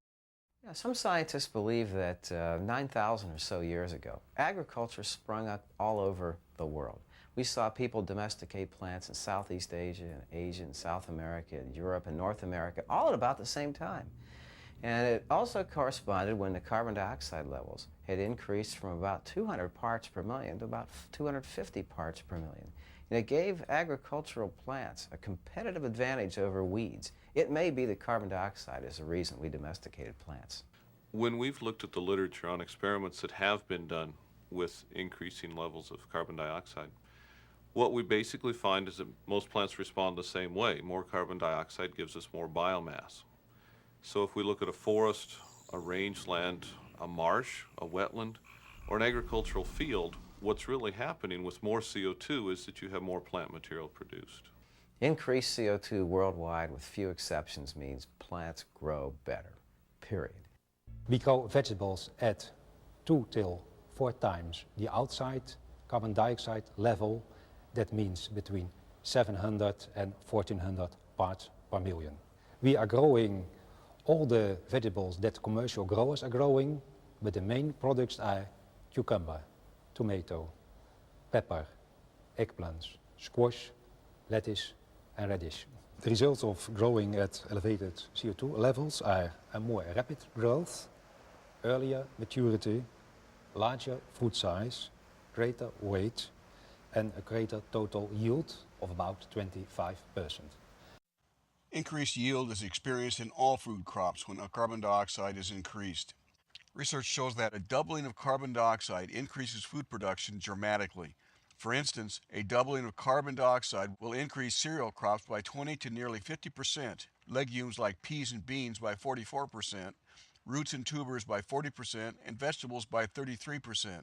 Yeah, some scientists believe that 9,000 or so years ago, agriculture sprung up all over the world. We saw people domesticate plants in Southeast Asia and Asia and South America and Europe and North America, all at about the same time. And it also corresponded when the carbon dioxide levels had increased from about 200 parts per million to about 250 parts per million. And it gave agricultural plants a competitive advantage over weeds. It may be that carbon dioxide is the reason we domesticated plants. When we've looked at the literature on experiments that have been done with increasing levels of carbon dioxide, What we basically find is that most plants respond the same way. More carbon dioxide gives us more biomass. So if we look at a forest, a rangeland, a marsh, a wetland, or an agricultural field, what's really happening with more CO2 is that you have more plant material produced. Increased CO2 worldwide, with few exceptions, means plants grow better, period. We grow vegetables at 2 till 4 times the outside carbon dioxide level. That means between 700 and 1400 parts per million. We are growing all the vegetables that commercial growers are growing, but the main products are cucumber, tomato, pepper, eggplants, squash, lettuce and radish. The results of growing at elevated CO2 levels are a more rapid growth, earlier maturity, larger fruit size, greater weight, and a greater total yield of about 25%. Increased yield is experienced in all food crops when carbon dioxide is increased. Research shows that a doubling of carbon dioxide increases food production dramatically. For instance, a doubling of carbon dioxide will increase cereal crops by 20 to nearly 50%, legumes like peas and beans by 44%, roots and tubers by 40%, and vegetables by 33%.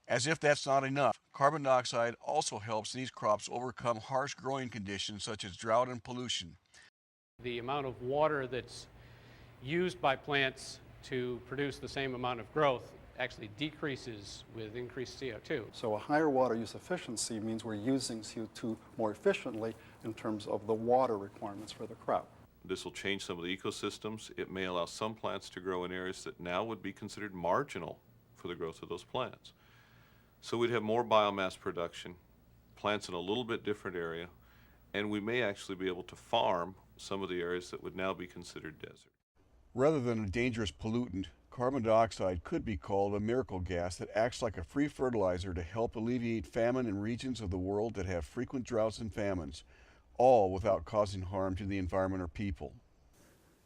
As if that's not enough, carbon dioxide also helps these crops overcome harsh growing conditions such as drought and pollution. The amount of water that's used by plants to produce the same amount of growth actually decreases with increased CO2. So a higher water use efficiency means we're using CO2 more efficiently in terms of the water requirements for the crop. This will change some of the ecosystems. It may allow some plants to grow in areas that now would be considered marginal for the growth of those plants. So we'd have more biomass production, plants in a little bit different area, and we may actually be able to farm some of the areas that would now be considered desert. Rather than a dangerous pollutant, carbon dioxide could be called a miracle gas that acts like a free fertilizer to help alleviate famine in regions of the world that have frequent droughts and famines, all without causing harm to the environment or people.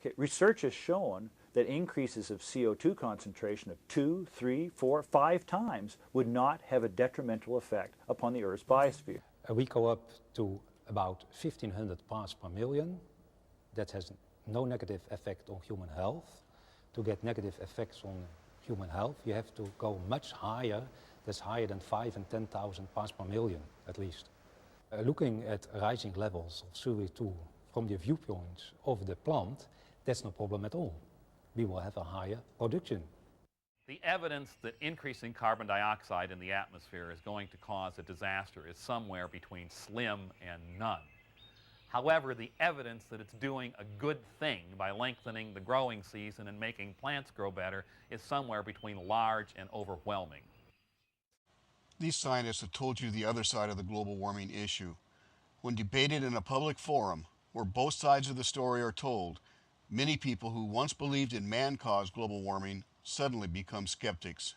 Okay, research has shown that increases of CO2 concentration of 2, 3, 4, 5 times would not have a detrimental effect upon the Earth's biosphere. We go up to about 1500 parts per million. That has no negative effect on human health. To get negative effects on human health, you have to go much higher. That's higher than 5,000 and 10,000 parts per million, at least. Looking at rising levels of CO2 from the viewpoint of the plant, that's no problem at all. We will have a higher production. The evidence that increasing carbon dioxide in the atmosphere is going to cause a disaster is somewhere between slim and none. However, the evidence that it's doing a good thing by lengthening the growing season and making plants grow better is somewhere between large and overwhelming. These scientists have told you the other side of the global warming issue. When debated in a public forum where both sides of the story are told, many people who once believed in man-caused global warming suddenly become skeptics.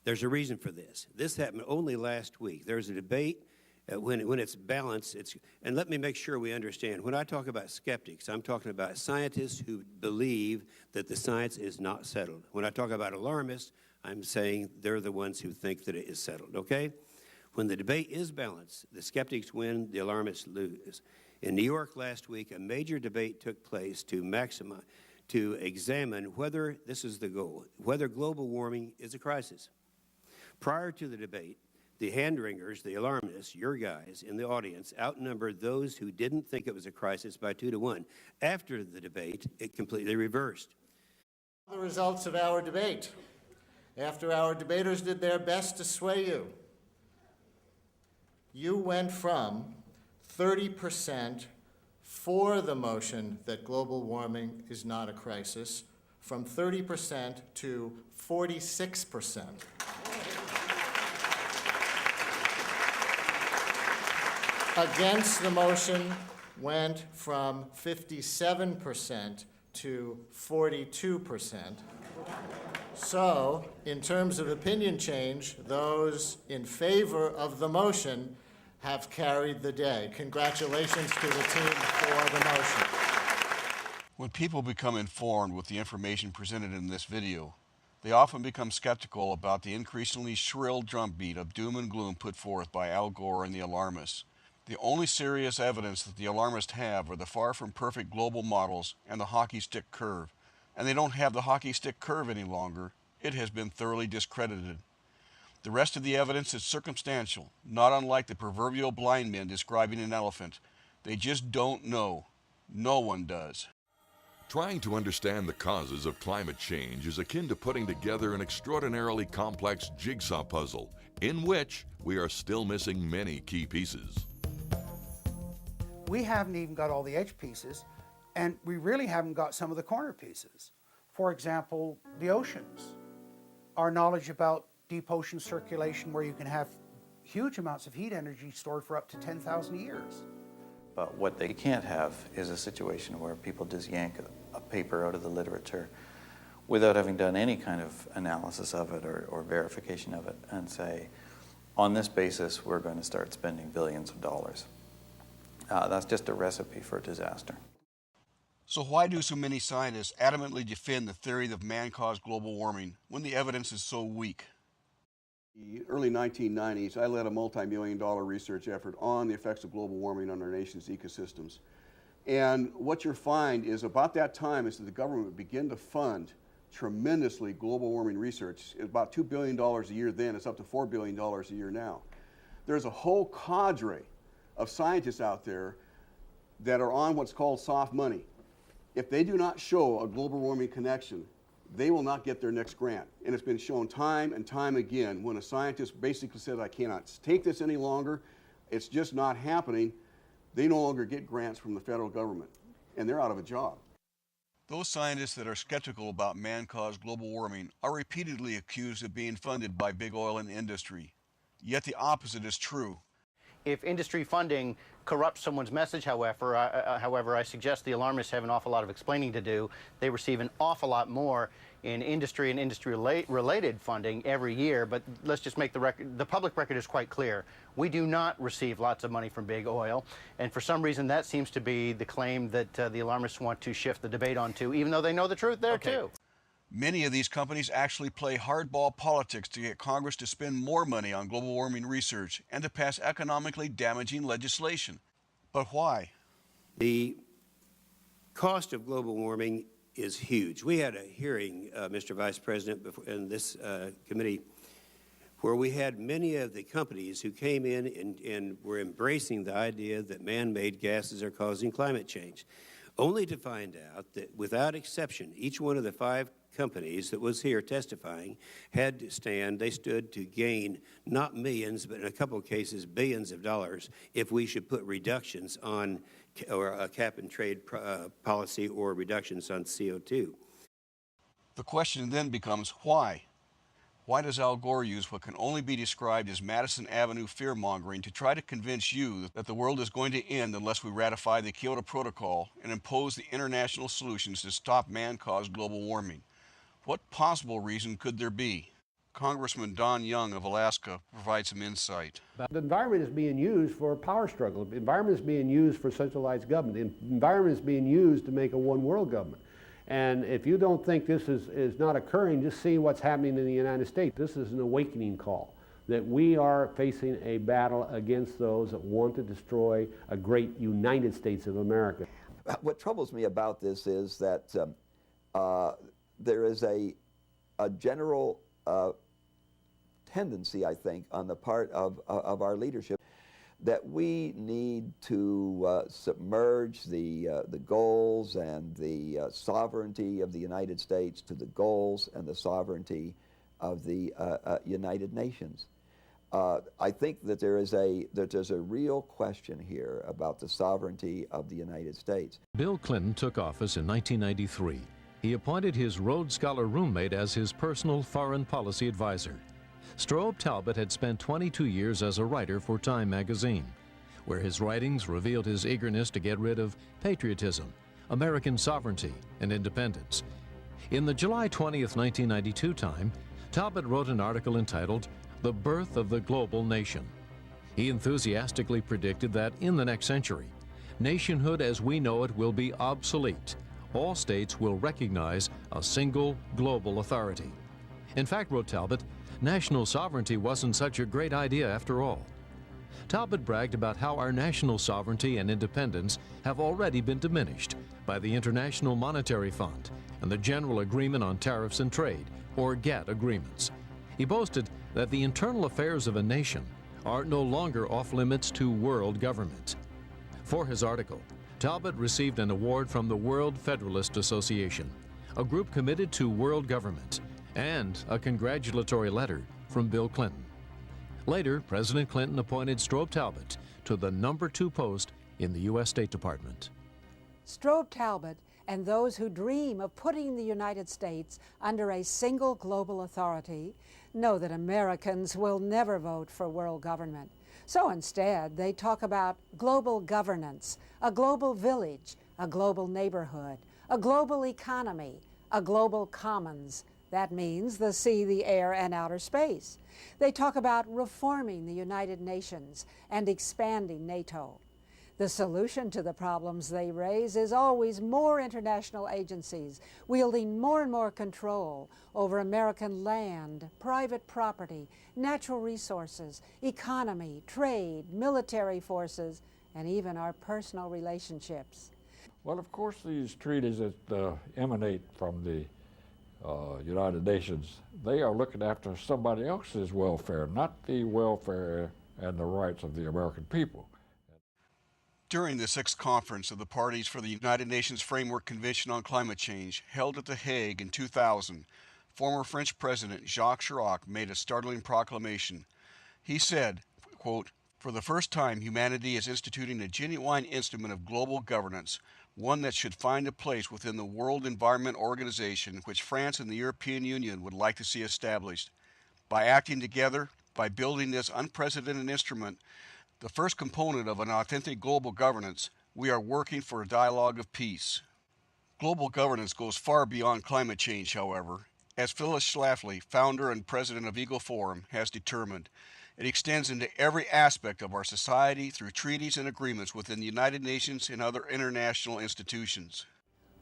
There's a reason for this. This happened only last week. There's a debate when it's balanced. And let me make sure we understand. When I talk about skeptics, I'm talking about scientists who believe that the science is not settled. When I talk about alarmists, I'm saying they're the ones who think that it is settled, okay? When the debate is balanced, the skeptics win, the alarmists lose. In New York last week, a major debate took place to examine whether, this is the goal, whether global warming is a crisis. Prior to the debate, the hand-wringers, the alarmists, your guys in the audience, outnumbered those who didn't think it was a crisis by 2 to 1. After the debate, it completely reversed. The results of our debate. After our debaters did their best to sway you, you went from 30% for the motion that global warming is not a crisis, from 30% to 46%. Against the motion went from 57% to 42%. So, in terms of opinion change, those in favor of the motion have carried the day. Congratulations to the team for the motion. When people become informed with the information presented in this video, They often become skeptical about the increasingly shrill drumbeat of doom and gloom put forth by Al Gore and the alarmists. The only serious evidence that the alarmists have are the far from perfect global models and the hockey stick curve. And they don't have the hockey stick curve any longer. It has been thoroughly discredited. The rest of the evidence is circumstantial, not unlike the proverbial blind men describing an elephant. They just don't know. No one does. Trying to understand the causes of climate change is akin to putting together an extraordinarily complex jigsaw puzzle in which we are still missing many key pieces. We haven't even got all the edge pieces, and we really haven't got some of the corner pieces. For example, the oceans. Our knowledge about deep ocean circulation, where you can have huge amounts of heat energy stored for up to 10,000 years. But what they can't have is a situation where people just yank a paper out of the literature without having done any kind of analysis of it or verification of it and say, on this basis, we're going to start spending billions of dollars. That's just a recipe for disaster. So why do so many scientists adamantly defend the theory of man-caused global warming when the evidence is so weak? In the early 1990s, I led a multi-million-dollar research effort on the effects of global warming on our nation's ecosystems. And what you'll find is about that time is that the government would begin to fund tremendously global warming research. It's about $2 billion a year then. It's up to $4 billion a year now. There's a whole cadre of scientists out there that are on what's called soft money. If they do not show a global warming connection, they will not get their next grant. And it's been shown time and time again when a scientist basically says, I cannot take this any longer, it's just not happening, they no longer get grants from the federal government, and they're out of a job. Those scientists that are skeptical about man-caused global warming are repeatedly accused of being funded by big oil and industry. Yet the opposite is true. If industry funding corrupts someone's message, however, I suggest the alarmists have an awful lot of explaining to do. They receive an awful lot more in industry and industry-related funding every year, but let's just make the public record is quite clear. We do not receive lots of money from big oil, and for some reason that seems to be the claim that the alarmists want to shift the debate onto, even though they know the truth there too. Many of these companies actually play hardball politics to get Congress to spend more money on global warming research and to pass economically damaging legislation. But why? The cost of global warming is huge. We had a hearing, Mr. Vice President, in this committee where we had many of the companies who came in and were embracing the idea that man-made gases are causing climate change, only to find out that without exception, each one of the 5 companies that was here testifying had to stand, they stood to gain not millions, but in a couple of cases, billions of dollars if we should put reductions on, or a cap and trade policy or reductions on CO2. The question then becomes why? Why does Al Gore use what can only be described as Madison Avenue fear-mongering to try to convince you that the world is going to end unless we ratify the Kyoto Protocol and impose the international solutions to stop man-caused global warming? What possible reason could there be? Congressman Don Young of Alaska provides some insight. The environment is being used for a power struggle. The environment is being used for centralized government. The environment is being used to make a one-world government. And if you don't think this is not occurring, just see what's happening in the United States. This is an awakening call, that we are facing a battle against those that want to destroy a great United States of America. What troubles me about this is that there is a general tendency, I think, on the part of our leadership that we need to submerge the goals and the sovereignty of the United States to the goals and the sovereignty of the United Nations. I think that there's a real question here about the sovereignty of the United States. Bill Clinton took office in 1993. He appointed his Rhodes Scholar roommate as his personal foreign policy advisor. Strobe Talbot had spent 22 years as a writer for Time magazine, where his writings revealed his eagerness to get rid of patriotism, American sovereignty, and independence. In the July 20th, 1992 Time, Talbot wrote an article entitled The Birth of the Global Nation. He enthusiastically predicted that in the next century, nationhood as we know it will be obsolete. All states will recognize a single global authority. In fact, wrote Talbot, national sovereignty wasn't such a great idea after all. Talbot bragged about how our national sovereignty and independence have already been diminished by the International Monetary Fund and the General Agreement on Tariffs and Trade, or GATT agreements. He boasted that the internal affairs of a nation are no longer off limits to world government. For his article, Talbot received an award from the World Federalist Association, a group committed to world government, and a congratulatory letter from Bill Clinton. Later, President Clinton appointed Strobe Talbot to the #2 post in the U.S. State Department. Strobe Talbot and those who dream of putting the United States under a single global authority know that Americans will never vote for world government. So instead, they talk about global governance, a global village, a global neighborhood, a global economy, a global commons. That means the sea, the air, and outer space. They talk about reforming the United Nations and expanding NATO. The solution to the problems they raise is always more international agencies wielding more and more control over American land, private property, natural resources, economy, trade, military forces, and even our personal relationships. Well, of course, these treaties that emanate from the United Nations, they are looking after somebody else's welfare, not the welfare and the rights of the American people. During the 6th Conference of the Parties for the United Nations Framework Convention on Climate Change, held at The Hague in 2000, former French President Jacques Chirac made a startling proclamation. He said, quote, "For the first time, humanity is instituting a genuine instrument of global governance, one that should find a place within the World Environment Organization, which France and the European Union would like to see established. By acting together, by building this unprecedented instrument, the first component of an authentic global governance, we are working for a dialogue of peace." Global governance goes far beyond climate change, however. As Phyllis Schlafly, founder and president of Eagle Forum, has determined, it extends into every aspect of our society through treaties and agreements within the United Nations and other international institutions.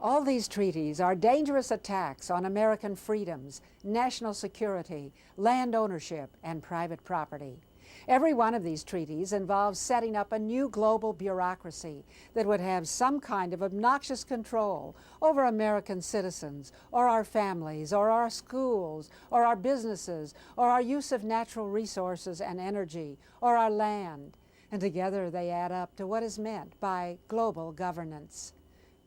All these treaties are dangerous attacks on American freedoms, national security, land ownership, and private property. Every one of these treaties involves setting up a new global bureaucracy that would have some kind of obnoxious control over American citizens, or our families, or our schools, or our businesses, or our use of natural resources and energy, or our land. And together they add up to what is meant by global governance.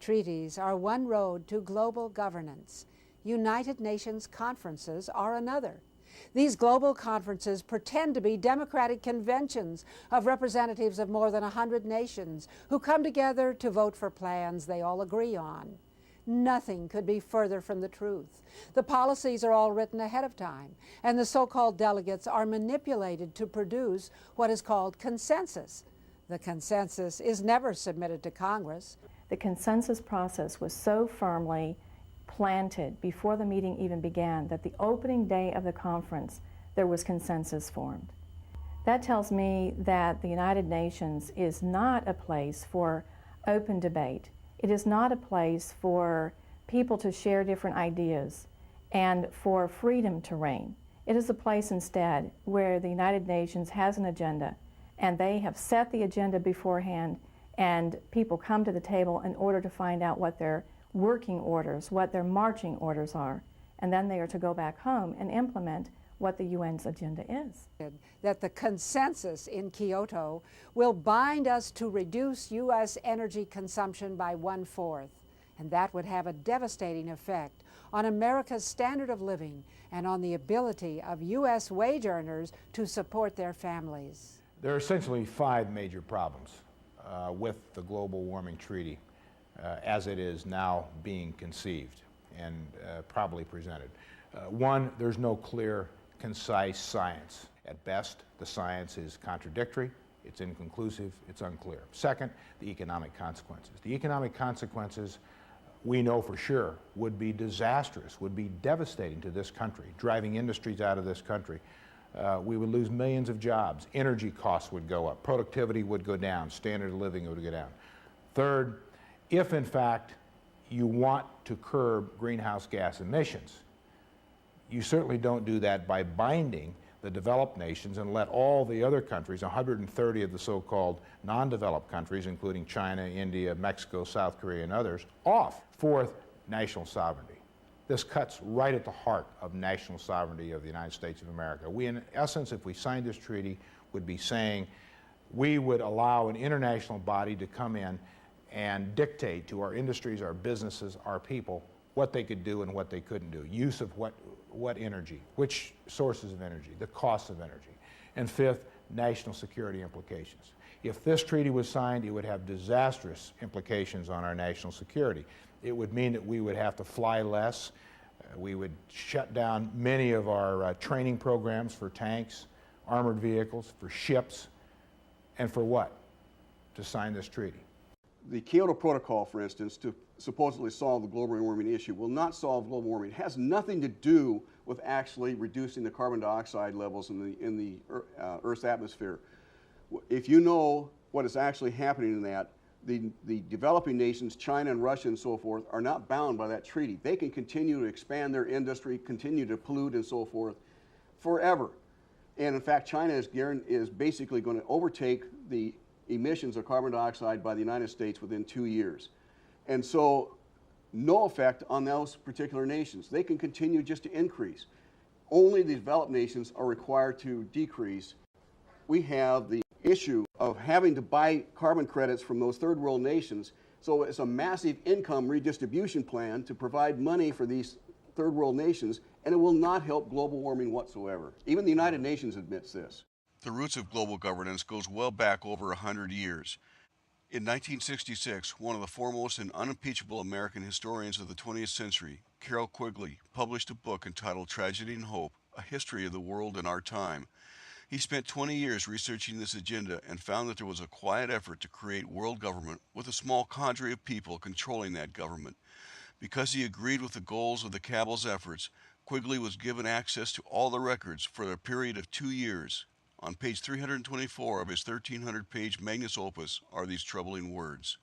Treaties are one road to global governance. United Nations conferences are another. These global conferences pretend to be democratic conventions of representatives of more than 100 nations who come together to vote for plans they all agree on. Nothing could be further from the truth. The policies are all written ahead of time, and the so-called delegates are manipulated to produce what is called consensus. The consensus is never submitted to Congress. The consensus process was so firmly planted before the meeting even began that the opening day of the conference there was consensus formed. That tells me that the United Nations is not a place for open debate. It is not a place for people to share different ideas and for freedom to reign. It is a place instead where the United Nations has an agenda, and they have set the agenda beforehand, and people come to the table in order to find out what their working orders, what their marching orders are, and then they are to go back home and implement what the UN's agenda is. That the consensus in Kyoto will bind us to reduce U.S. energy consumption by 1/4, and that would have a devastating effect on America's standard of living and on the ability of U.S. wage earners to support their families. There are essentially 5 major problems with the Global Warming Treaty as it is now being conceived and probably presented. One, there's no clear, concise science. At best, the science is contradictory, it's inconclusive, it's unclear. Second, the economic consequences. The economic consequences, we know for sure, would be disastrous, would be devastating to this country, driving industries out of this country. We would lose millions of jobs, energy costs would go up, productivity would go down, standard of living would go down. Third, if in fact you want to curb greenhouse gas emissions, You certainly don't do that by binding the developed nations and let all the other countries, 130 of the so-called non-developed countries, including China, India, Mexico, South Korea, and others, off. Fourth, national sovereignty. This cuts right at the heart of national sovereignty of the United States of America. We, in essence, if we signed this treaty, would be saying we would allow an international body to come in and dictate to our industries, our businesses, our people, what they could do and what they couldn't do, use of what energy, which sources of energy, the cost of energy. And fifth, national security implications. If this treaty was signed, it would have disastrous implications on our national security. It would mean that we would have to fly less. We would shut down many of our training programs for tanks, armored vehicles, for ships, and for what? To sign this treaty. The Kyoto Protocol, for instance, to supposedly solve the global warming issue will not solve global warming. It has nothing to do with actually reducing the carbon dioxide levels in the Earth's atmosphere. If you know what is actually happening in that, the developing nations, China and Russia and so forth, are not bound by that treaty. They can continue to expand their industry, continue to pollute and so forth forever. And in fact, China is basically going to overtake the emissions of carbon dioxide by the United States within 2 years. And so no effect on those particular nations. They can continue just to increase. Only the developed nations are required to decrease. We have the issue of having to buy carbon credits from those third world nations. So it's a massive income redistribution plan to provide money for these third world nations, and it will not help global warming whatsoever. Even the United Nations admits this. The roots of global governance goes well back over 100 years. In 1966, one of the foremost and unimpeachable American historians of the 20th century, Carroll Quigley, published a book entitled Tragedy and Hope, A History of the World in Our Time. He spent 20 years researching this agenda and found that there was a quiet effort to create world government with a small cadre of people controlling that government. Because he agreed with the goals of the cabal's efforts, Quigley was given access to all the records for a period of 2 years. On page 324 of his 1,300-page magnus opus are these troubling words.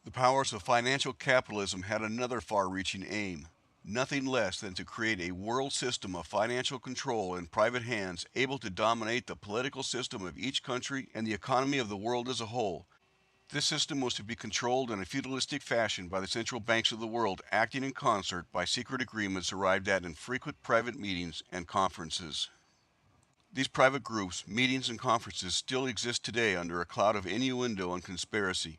The powers of financial capitalism had another far-reaching aim, nothing less than to create a world system of financial control in private hands able to dominate the political system of each country and the economy of the world as a whole. This system was to be controlled in a feudalistic fashion by the central banks of the world, acting in concert by secret agreements arrived at in frequent private meetings and conferences. These private groups, meetings, and conferences still exist today under a cloud of innuendo and conspiracy.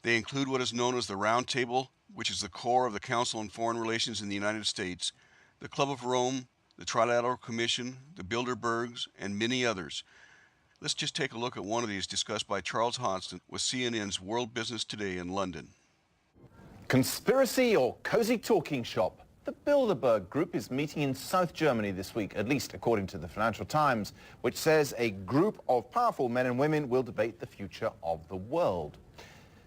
They include what is known as the Round Table, which is the core of the Council on Foreign Relations in the United States, the Club of Rome, the Trilateral Commission, the Bilderbergs, and many others. Let's just take a look at one of these discussed by Charles Hodgson with CNN's World Business Today in London. Conspiracy or cozy talking shop? The Bilderberg Group is meeting in South Germany this week, at least according to the Financial Times, which says a group of powerful men and women will debate the future of the world.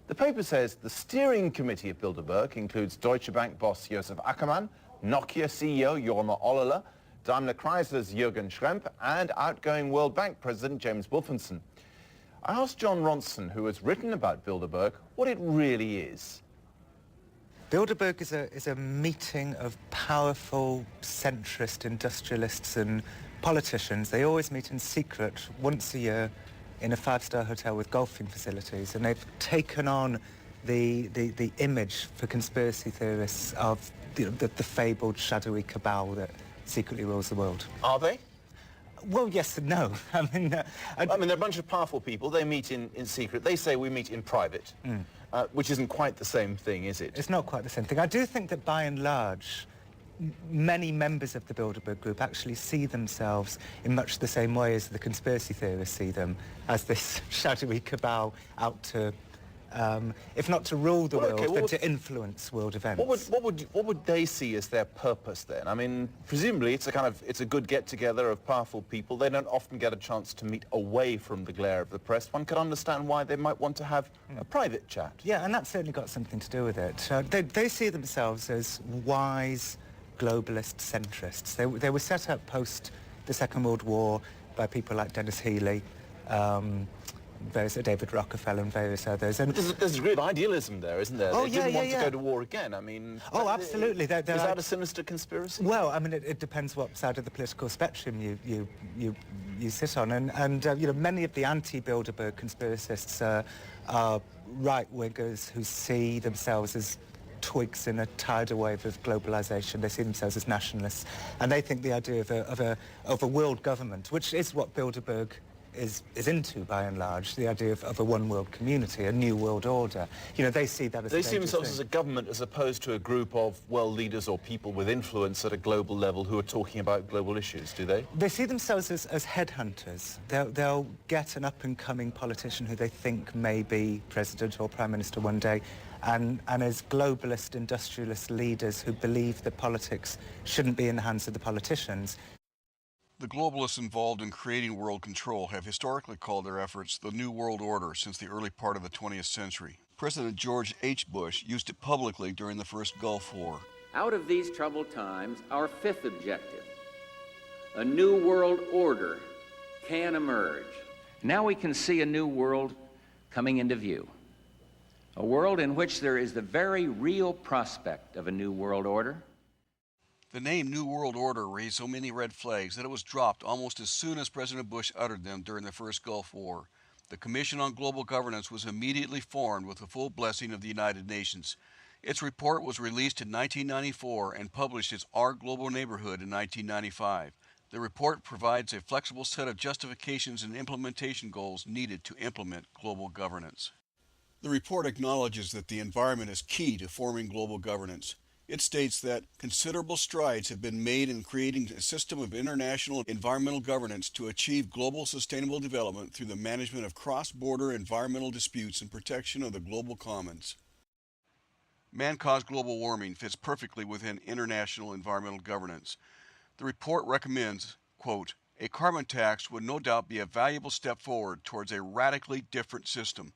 The paper says the steering committee of Bilderberg includes Deutsche Bank boss Josef Ackermann, Nokia CEO Jorma Ollila, Daimler Chrysler's Jürgen Schrempp, and outgoing World Bank President James Wolfensohn. I asked John Ronson, who has written about Bilderberg, what it really is. Bilderberg is a meeting of powerful centrist industrialists and politicians. They always meet in secret once a year in a five-star hotel with golfing facilities, and they've taken on the image for conspiracy theorists of the fabled shadowy cabal that secretly rules the world. Are they? Well, yes and no. I mean, they're a bunch of powerful people. They meet in secret. They say we meet in private. Which isn't quite the same thing, is it? It's not quite the same thing. I do think that by and large, many members of the Bilderberg Group actually see themselves in much the same way as the conspiracy theorists see them, as this shadowy cabal out to, if not to rule the world, but to influence world events. What would they see as their purpose then? I mean, presumably it's a good get-together of powerful people. They don't often get a chance to meet away from the glare of the press. One could understand why they might want to have a private chat. Yeah, and that's certainly got something to do with it. They see themselves as wise globalist centrists. They were set up post the Second World War by people like Dennis Healey, David Rockefeller and various others. And there's a degree of idealism there, isn't there? Oh, they didn't want to go to war again. I mean... Oh, absolutely. Is that a sinister conspiracy? Well, I mean, it depends what side of the political spectrum you sit on. And you know, many of the anti-Bilderberg conspiracists are right-wingers who see themselves as twigs in a tidal wave of globalization. They see themselves as nationalists, and they think the idea of a world government, which is what Bilderberg is into by and large, the idea of a one-world community, a new world order. You know, they see that as They see themselves as a government as opposed to a group of world leaders or people with influence at a global level who are talking about global issues, do they? They see themselves as headhunters. They'll get an up-and-coming politician who they think may be president or prime minister one day, and as globalist industrialist leaders who believe that politics shouldn't be in the hands of the politicians. The globalists involved in creating world control have historically called their efforts the New World Order since the early part of the 20th century. President George H. Bush used it publicly during the first Gulf War. Out of these troubled times, our fifth objective, a new world order, can emerge. Now we can see a new world coming into view. A world in which there is the very real prospect of a new world order. The name New World Order raised so many red flags that it was dropped almost as soon as President Bush uttered them during the first Gulf War. The Commission on Global Governance was immediately formed with the full blessing of the United Nations. Its report was released in 1994 and published as Our Global Neighborhood in 1995. The report provides a flexible set of justifications and implementation goals needed to implement global governance. The report acknowledges that the environment is key to forming global governance. It states that considerable strides have been made in creating a system of international environmental governance to achieve global sustainable development through the management of cross-border environmental disputes and protection of the global commons. Man-caused global warming fits perfectly within international environmental governance. The report recommends, quote, "A carbon tax would no doubt be a valuable step forward towards a radically different system,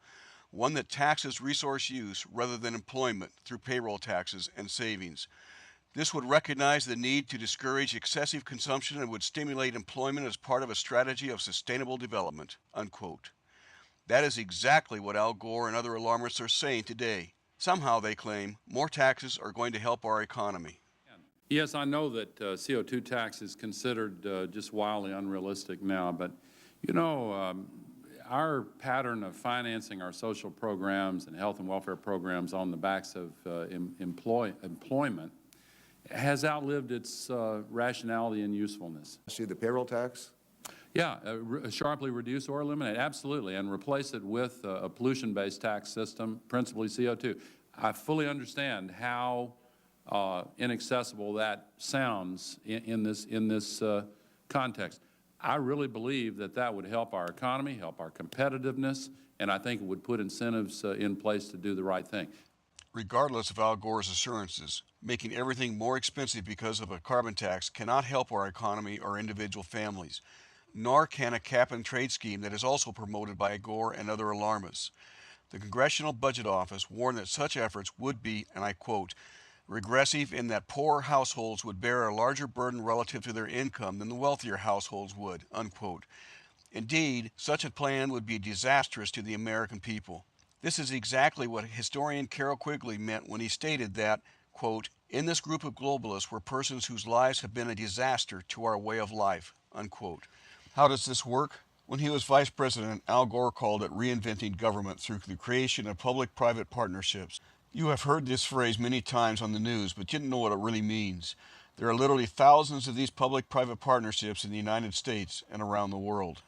one that taxes resource use rather than employment through payroll taxes and savings. This would recognize the need to discourage excessive consumption and would stimulate employment as part of a strategy of sustainable development," unquote. That is exactly what Al Gore and other alarmists are saying today. Somehow, they claim, more taxes are going to help our economy. Yes, I know that CO2 tax is considered just wildly unrealistic now, but you know, our pattern of financing our social programs and health and welfare programs on the backs of employment has outlived its rationality and usefulness. See the payroll tax? Yeah, sharply reduce or eliminate, absolutely, and replace it with a pollution-based tax system, principally CO2. I fully understand how inaccessible that sounds in this context. I really believe that that would help our economy, help our competitiveness, and I think it would put incentives in place to do the right thing. Regardless of Al Gore's assurances, making everything more expensive because of a carbon tax cannot help our economy or individual families, nor can a cap-and-trade scheme that is also promoted by Gore and other alarmists. The Congressional Budget Office warned that such efforts would be, and I quote, "regressive in that poor households would bear a larger burden relative to their income than the wealthier households would," unquote. Indeed, such a plan would be disastrous to the American people. This is exactly what historian Carroll Quigley meant when he stated that, quote, "in this group of globalists were persons whose lives have been a disaster to our way of life," unquote. How does this work? When he was vice president, Al Gore called it reinventing government through the creation of public-private partnerships. You have heard this phrase many times on the news, but didn't know what it really means. There are literally thousands of these public-private partnerships in the United States and around the world.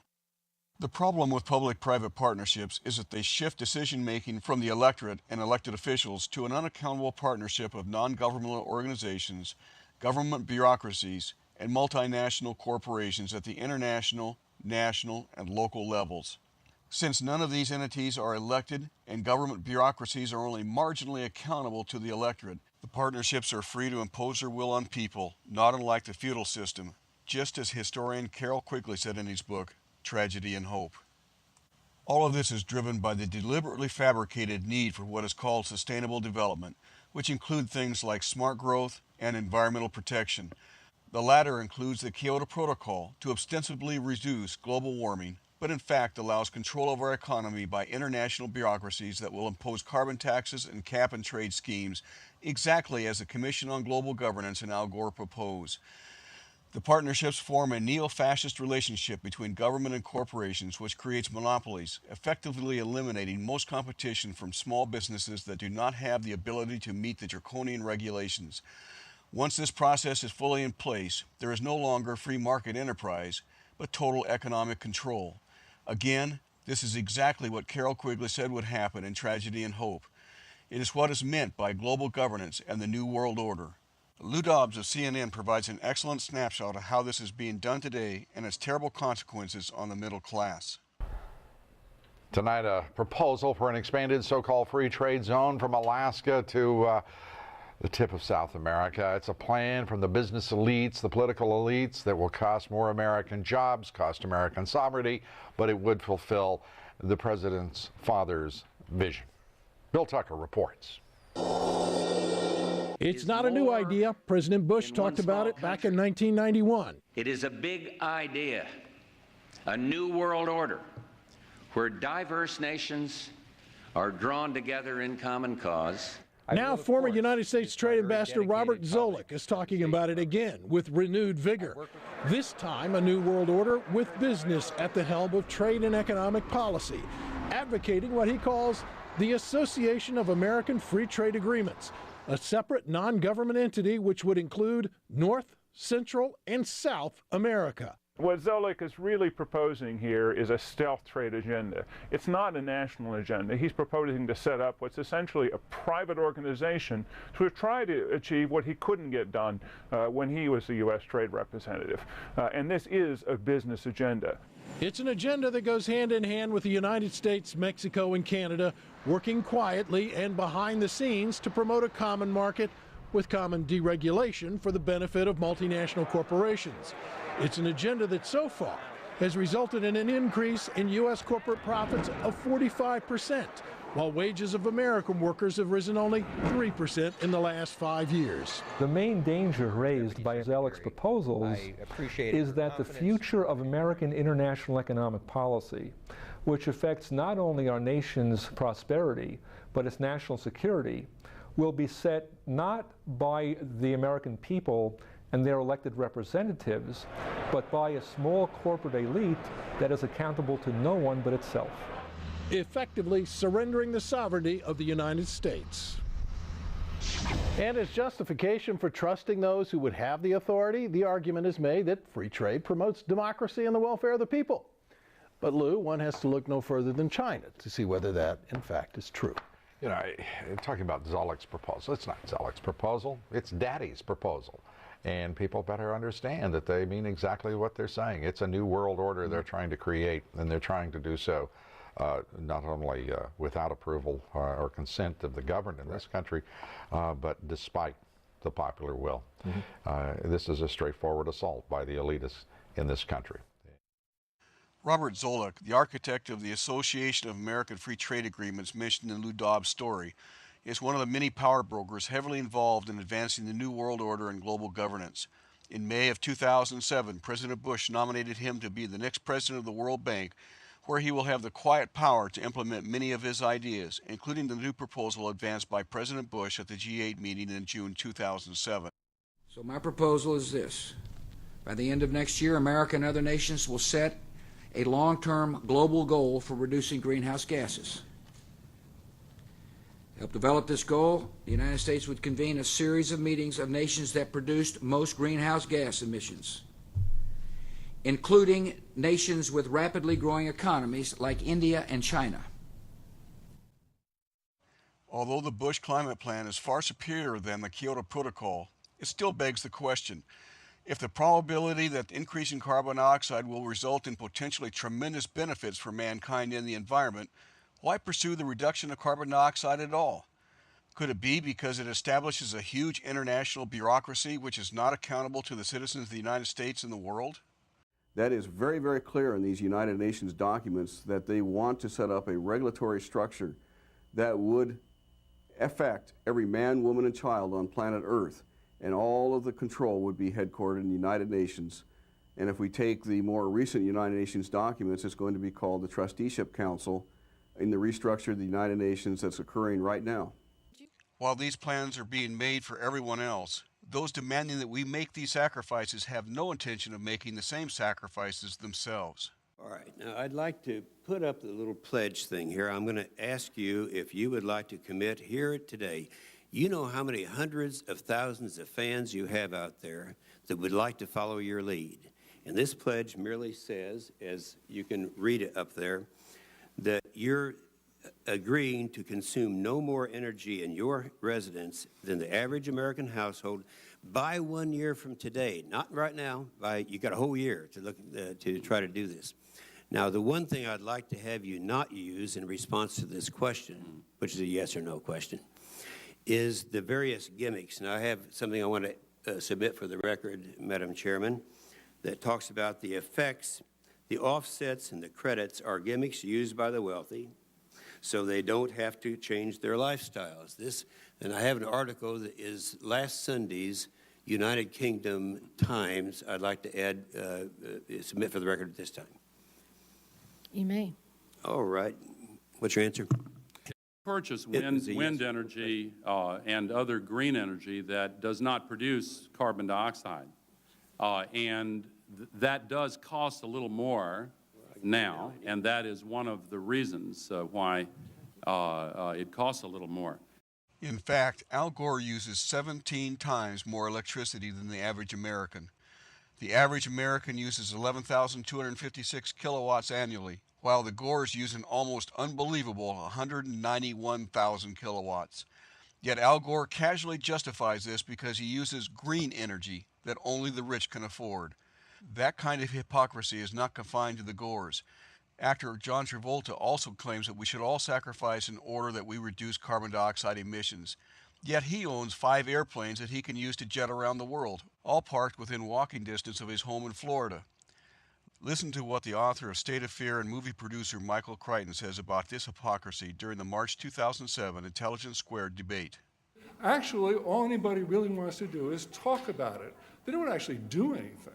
The problem with public-private partnerships is that they shift decision-making from the electorate and elected officials to an unaccountable partnership of non-governmental organizations, government bureaucracies, and multinational corporations at the international, national, and local levels. Since none of these entities are elected and government bureaucracies are only marginally accountable to the electorate, the partnerships are free to impose their will on people, not unlike the feudal system, just as historian Carroll Quigley said in his book, Tragedy and Hope. All of this is driven by the deliberately fabricated need for what is called sustainable development, which include things like smart growth and environmental protection. The latter includes the Kyoto Protocol to ostensibly reduce global warming, but but in fact allows control of our economy by international bureaucracies that will impose carbon taxes and cap and trade schemes, exactly as the Commission on Global Governance and Al Gore propose. The partnerships form a neo-fascist relationship between government and corporations, which creates monopolies, effectively eliminating most competition from small businesses that do not have the ability to meet the draconian regulations. Once this process is fully in place, there is no longer free market enterprise, but total economic control. Again, this is exactly what Carroll Quigley said would happen in Tragedy and Hope. It is what is meant by global governance and the New World Order. Lou Dobbs of CNN provides an excellent snapshot of how this is being done today and its terrible consequences on the middle class. Tonight, a proposal for an expanded so-called free trade zone from Alaska to the tip of South America. It's a plan from the business elites, the political elites, that will cost more American jobs, cost American sovereignty, but it would fulfill the president's father's vision. Bill Tucker reports. It's not a new idea. President Bush talked about it back in 1991. It is a big idea, a new world order, where diverse nations are drawn together in common cause. Now, former United States Trade Ambassador Robert Zoellick is talking about it again with renewed vigor. This time, a new world order with business at the helm of trade and economic policy, advocating what he calls the Association of American Free Trade Agreements, a separate non-government entity which would include North, Central, and South America. What Zoellick is really proposing here is a stealth trade agenda. It's not a national agenda. He's proposing to set up what's essentially a private organization to try to achieve what he couldn't get done when he was the U.S. trade representative. And this is a business agenda. It's an agenda that goes hand in hand with the United States, Mexico, and Canada, working quietly and behind the scenes to promote a common market with common deregulation for the benefit of multinational corporations. It's an agenda that so far has resulted in an increase in U.S. corporate profits of 45%, while wages of American workers have risen only 3% in the last 5 years. The main danger raised by Zoellick's proposals is that the future of American international economic policy, which affects not only our nation's prosperity, but its national security, will be set not by the American people and their elected representatives, but by a small corporate elite that is accountable to no one but itself. Effectively surrendering the sovereignty of the United States. And as justification for trusting those who would have the authority, the argument is made that free trade promotes democracy and the welfare of the people. But Lou, one has to look no further than China to see whether that, in fact, is true. You know, talking about Zoellick's proposal, it's not Zoellick's proposal, it's Daddy's proposal. And people better understand that they mean exactly what they're saying. It's a new world order they're trying to create, and they're trying to do so not only without approval or consent of the governed in this country, but despite the popular will. This is a straightforward assault by the elitists in this country. Robert Zoellick, the architect of the Association of American Free Trade Agreements mentioned in Lou Dobbs' story, is one of the many power brokers heavily involved in advancing the New World Order and global governance. In May of 2007, President Bush nominated him to be the next president of the World Bank, where he will have the quiet power to implement many of his ideas, including the new proposal advanced by President Bush at the G8 meeting in June 2007. So my proposal is this. By the end of next year, America and other nations will set a long-term global goal for reducing greenhouse gases. To help develop this goal, the United States would convene a series of meetings of nations that produced most greenhouse gas emissions, including nations with rapidly growing economies like India and China. Although the Bush climate plan is far superior than the Kyoto Protocol, it still begs the question, if the probability that increasing carbon dioxide will result in potentially tremendous benefits for mankind and the environment, why pursue the reduction of carbon dioxide at all? Could it be because it establishes a huge international bureaucracy which is not accountable to the citizens of the United States and the world? That is very, very clear in these United Nations documents that they want to set up a regulatory structure that would affect every man, woman, and child on planet Earth. And all of the control would be headquartered in the United Nations And if we take the more recent United Nations documents, it's going to be called the Trusteeship Council in the restructure of the United Nations that's occurring right now. While these plans are being made for everyone else, those demanding that we make these sacrifices have no intention of making the same sacrifices themselves. All right, now I'd like to put up the little pledge thing here. I'm going to ask you if you would like to commit here today. You know how many hundreds of thousands of fans you have out there that would like to follow your lead. And this pledge merely says, as you can read it up there, that you're agreeing to consume no more energy in your residence than the average American household by 1 year from today. Not right now. You got a whole year to look to try to do this. Now, the one thing I'd like to have you not use in response to this question, which is a yes or no question, is the various gimmicks. Now, I have something I want to submit for the record, Madam Chairman, that talks about the effects, the offsets, and the credits are gimmicks used by the wealthy so they don't have to change their lifestyles. And I have an article that is last Sunday's United Kingdom Times. I'd like to add, submit for the record at this time. You may. All right. What's your answer? Purchase wind energy and other green energy that does not produce carbon dioxide. That does cost a little more now, and that is one of the reasons why it costs a little more. In fact, Al Gore uses 17 times more electricity than the average American. The average American uses 11,256 kilowatts annually, while the Gores use an almost unbelievable 191,000 kilowatts. Yet Al Gore casually justifies this because he uses green energy that only the rich can afford. That kind of hypocrisy is not confined to the Gores. Actor John Travolta also claims that we should all sacrifice in order that we reduce carbon dioxide emissions. Yet he owns 5 airplanes that he can use to jet around the world, all parked within walking distance of his home in Florida. Listen to what the author of State of Fear and movie producer Michael Crichton says about this hypocrisy during the March 2007 Intelligence Squared debate. Actually, all anybody really wants to do is talk about it. They don't actually do anything.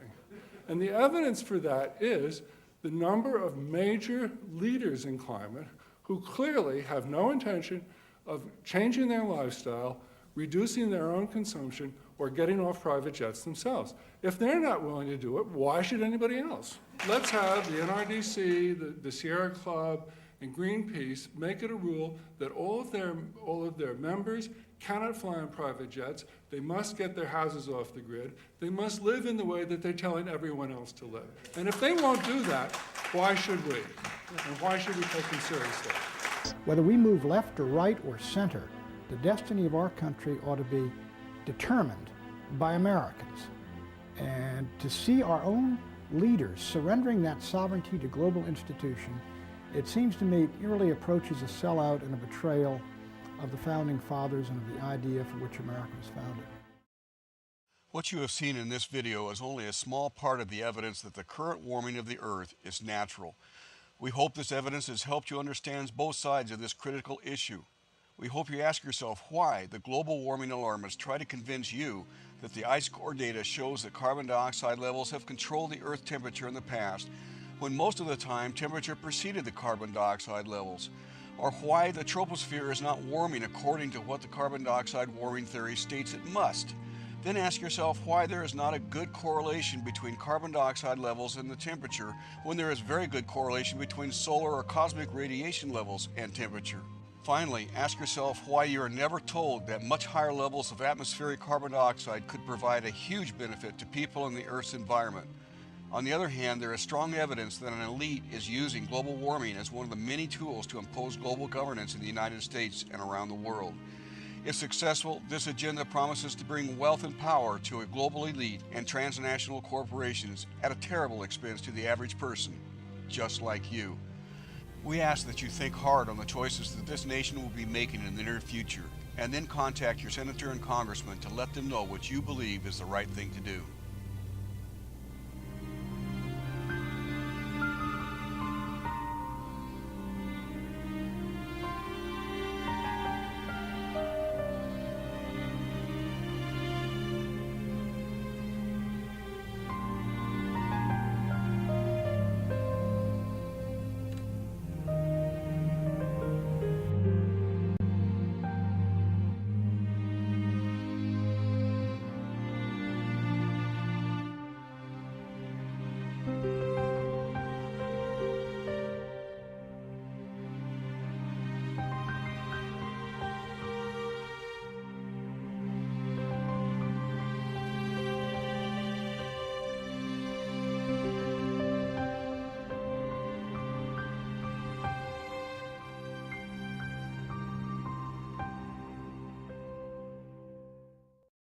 And the evidence for that is the number of major leaders in climate who clearly have no intention of changing their lifestyle, reducing their own consumption, or getting off private jets themselves. If they're not willing to do it, why should anybody else? Let's have the NRDC, the Sierra Club, and Greenpeace make it a rule that all of their members cannot fly on private jets. They must get their houses off the grid. They must live in the way that they're telling everyone else to live. And if they won't do that, why should we? And why should we take them seriously? Whether we move left or right or center, the destiny of our country ought to be determined by Americans. And to see our own leaders surrendering that sovereignty to global institutions, it seems to me it really approaches a sellout and a betrayal of the Founding Fathers and of the idea for which America was founded. What you have seen in this video is only a small part of the evidence that the current warming of the Earth is natural. We hope this evidence has helped you understand both sides of this critical issue. We hope you ask yourself why the global warming alarmists try to convince you that the ice core data shows that carbon dioxide levels have controlled the Earth temperature in the past, when most of the time temperature preceded the carbon dioxide levels, or why the troposphere is not warming according to what the carbon dioxide warming theory states it must. Then ask yourself why there is not a good correlation between carbon dioxide levels and the temperature when there is very good correlation between solar or cosmic radiation levels and temperature. Finally, ask yourself why you are never told that much higher levels of atmospheric carbon dioxide could provide a huge benefit to people in the Earth's environment. On the other hand, there is strong evidence that an elite is using global warming as one of the many tools to impose global governance in the United States and around the world. If successful, this agenda promises to bring wealth and power to a global elite and transnational corporations at a terrible expense to the average person, just like you. We ask that you think hard on the choices that this nation will be making in the near future, and then contact your senator and congressman to let them know what you believe is the right thing to do.